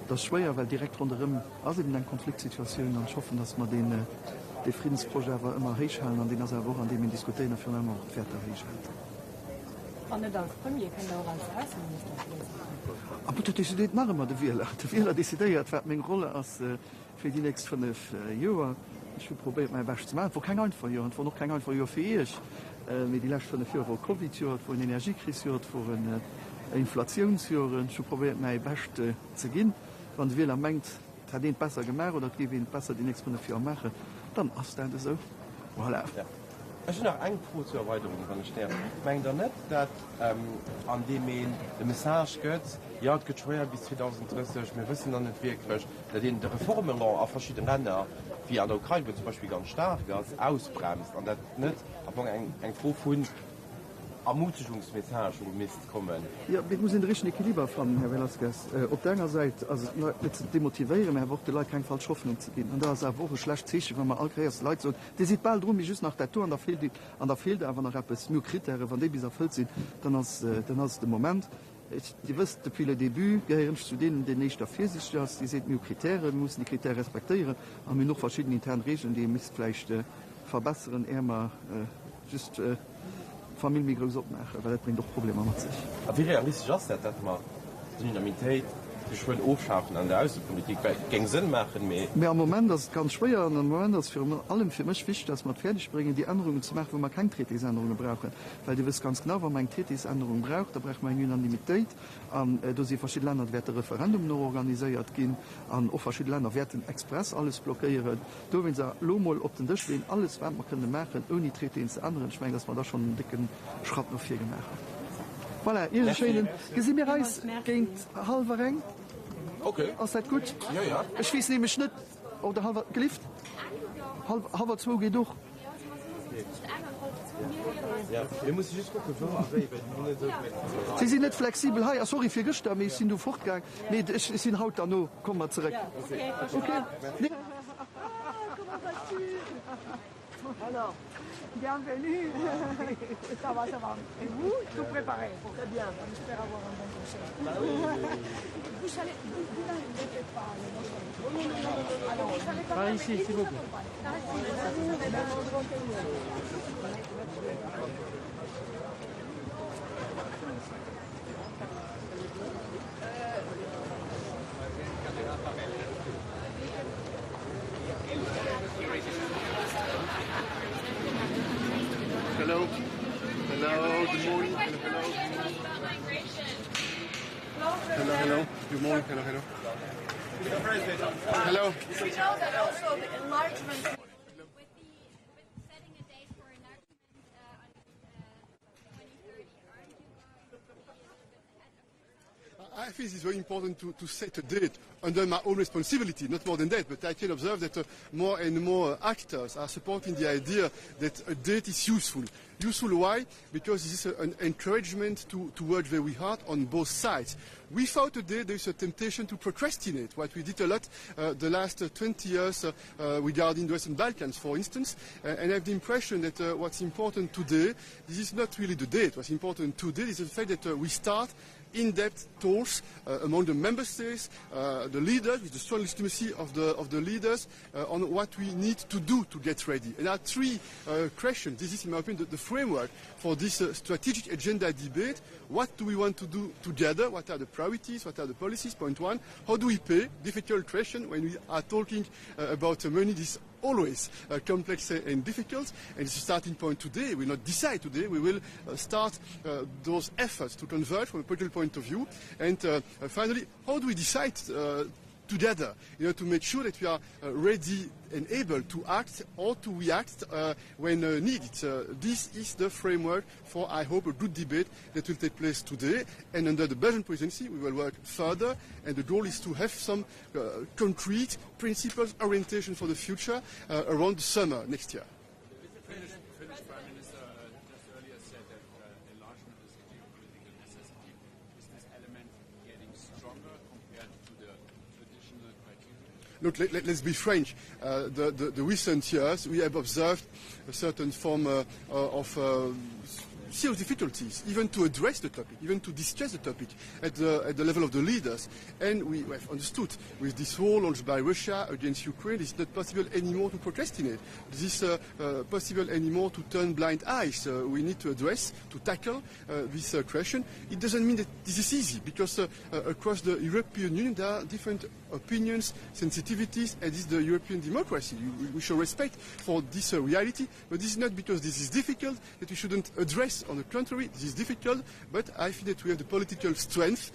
Das ist schwer, weil direkt rundherum, also in einer Konfliktsituation, dann schaffen, dass man den Friedensprojekt immer hochhalten, an den Woche, an dem wir diskutieren, für immer fertig hochhalten. Und als Premier kann auch als Außenminister. Aber das ist machen wir, die Wähler dezidiert, was meine Rolle ist für die nächsten 5 Jahre. Ich will probieren, mein Bestes zu machen. Wo kein einfach Jahr, wo noch kein einfach Jahr für ich. Mit die letzten 5 Jahre, wo Covid hat, wo eine Energiekrise hat, wo eine Inflationsjahr. Ich will probieren, mein Bestes zu gehen. Wenn die Wähler meint, hat den besser gemacht oder die will besser die nächsten 5 Jahre machen, dann ist das so. Voilà. Ja. Ich habe noch eine Frage zur Erweiterung von der Sterne. Ich meine nicht, dass an dem eine Message geht, ja, es geht schwer bis 2030, wir wissen noch nicht wirklich, dass die Reformen auf verschiedenen Ländern, wie an der Ukraine zum Beispiel ganz stark ist, ausbremst. Und das nicht ein Frage von Ermutigungsmessage müsste kommen. Ja, wir müssen den richtigen Equilibrium finden, Herr Velasquez. Auf der einen Seite, also nicht zu demotivieren, aber auch die Leute keine falsche Hoffnung zu geben. Und da ist eine Woche schlecht Zeichen, wenn man alle Leute so, die sieht bald drum, wie just nach der Tour, und da fehlt einfach noch etwas, nur Kriterien, wenn die bis erfüllt sind, dann ist der Moment. Die wisst, depuis le début, gehören zu denen, die nicht dafür sind, die sind nur Kriterien, wir müssen die Kriterien respektieren, haben wir noch verschiedene interne Regeln, die müssen vielleicht verbessern, eher just Familie groß abmachen, weil das bringt doch Probleme mit sich. Aber wie realistisch ist das, dass man Dynamität geschwind aufschaffen an der Außenpolitik, weil es keinen Sinn machen mehr? Ja, im Moment ist es ganz schwer, und im Moment ist es vor allem für mich wichtig, dass wir fertig bringen, die Änderungen zu machen, wo wir keine Tätigkeitsänderungen brauchen. Weil du weißt ganz genau, wenn man eine Tätigkeitsänderung braucht, da braucht man eine Unanimität. Da sind verschiedene Länder, werden Referendum noch organisiert gehen, und auch verschiedene Länder werden express alles blockieren. Da wenn sie mal auf den Tisch legen, alles, was wir können machen, ohne Tätigkeitsänderungen, ich meine, dass wir da schon einen dicken Schritt noch viel gemacht haben. Voilà, ihr schönen. Gesehen mir Reis gegen halber Ring. Okay. Ist das gut? Ja, ja. Ich weiß nämlich nicht, oder halber geliefert? Halber 2 geht durch. Ja, wir müssen just gucken, Sie sind nicht flexibel. Hey, sorry für gestern, aber ich bin du fortgegangen. Nee, ich bin heute da noch. Komm mal zurück. Okay. Nee. Alors, bienvenue. Ça va, ça va. Et vous, tout préparé? Très bien. J'espère avoir un bon conseil. Vous savez, vous n'avez pas le alors, vous savez pas. Par ici, s'il vous plaît. Hello. Hello, good Hello, hello. Good morning. Hello, hello. Hello. We know that also the enlargement. I think it's very important to set a date under my own responsibility, not more than that, but I can observe that more and more actors are supporting the idea that a date is useful. Useful why? Because this is an encouragement to work very hard on both sides. Without a date, there is a temptation to procrastinate, what we did a lot the last 20 years regarding the Western Balkans, for instance, and I have the impression that what's important today, this is not really the date. What's important today is the fact that we start in-depth talks among the member states, the leaders, with the strong legitimacy of the leaders, on what we need to do to get ready. And there are three questions. This is, in my opinion, the framework for this strategic agenda debate. What do we want to do together? What are the priorities? What are the policies? Point one. How do we pay? Difficult question when we are talking about money. This always complex and difficult, and it's a starting point today. We will not decide today. We will start those efforts to converge from a political point of view. And finally, how do we decide together, to make sure that we are ready and able to act or to react when needed. This is the framework for, I hope, a good debate that will take place today. And under the Belgian presidency, we will work further. And the goal is to have some concrete principles, orientation for the future around the summer next year. Finnish Prime Minister just earlier said that enlargement is a geopolitical necessity. Is this element getting stronger compared to the traditional criteria? Look, let's be frank. The recent years, we have observed a certain form of serious difficulties, even to address the topic, even to discuss the topic at the level of the leaders. And we have understood with this war launched by Russia against Ukraine, it's not possible anymore to procrastinate. This is possible anymore to turn blind eyes. We need to address, to tackle this question. It doesn't mean that this is easy, because across the European Union there are different opinions, sensitivities, and this is the European democracy. We show respect for this reality, but this is not because this is difficult that we shouldn't address. On the contrary, this is difficult, but I think that we have the political strength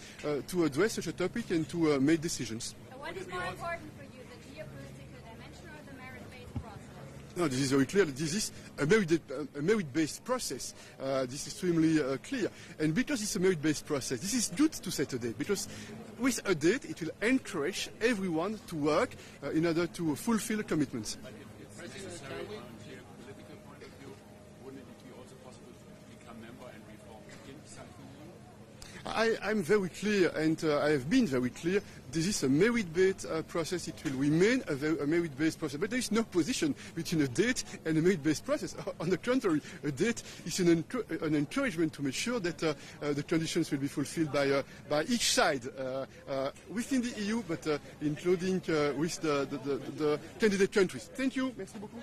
to address such a topic and to make decisions. What is more important for you, the geopolitical dimension or the merit-based process? No, this is very clear. This is a merit-based process. This is extremely clear. And because it's a merit-based process, this is good to set a date, because with a date, it will encourage everyone to work in order to fulfill commitments. But if it's necessary from a geopolitical point of view, wouldn't it be also possible to become member and reform inside the EU? I'm very clear, and I have been very clear. This is a merit-based process. It will remain a merit-based process. But there is no position between a date and a merit-based process. On the contrary, a date is an encouragement to make sure that the conditions will be fulfilled by each side within the EU, but including with the candidate countries. Thank you. Merci beaucoup.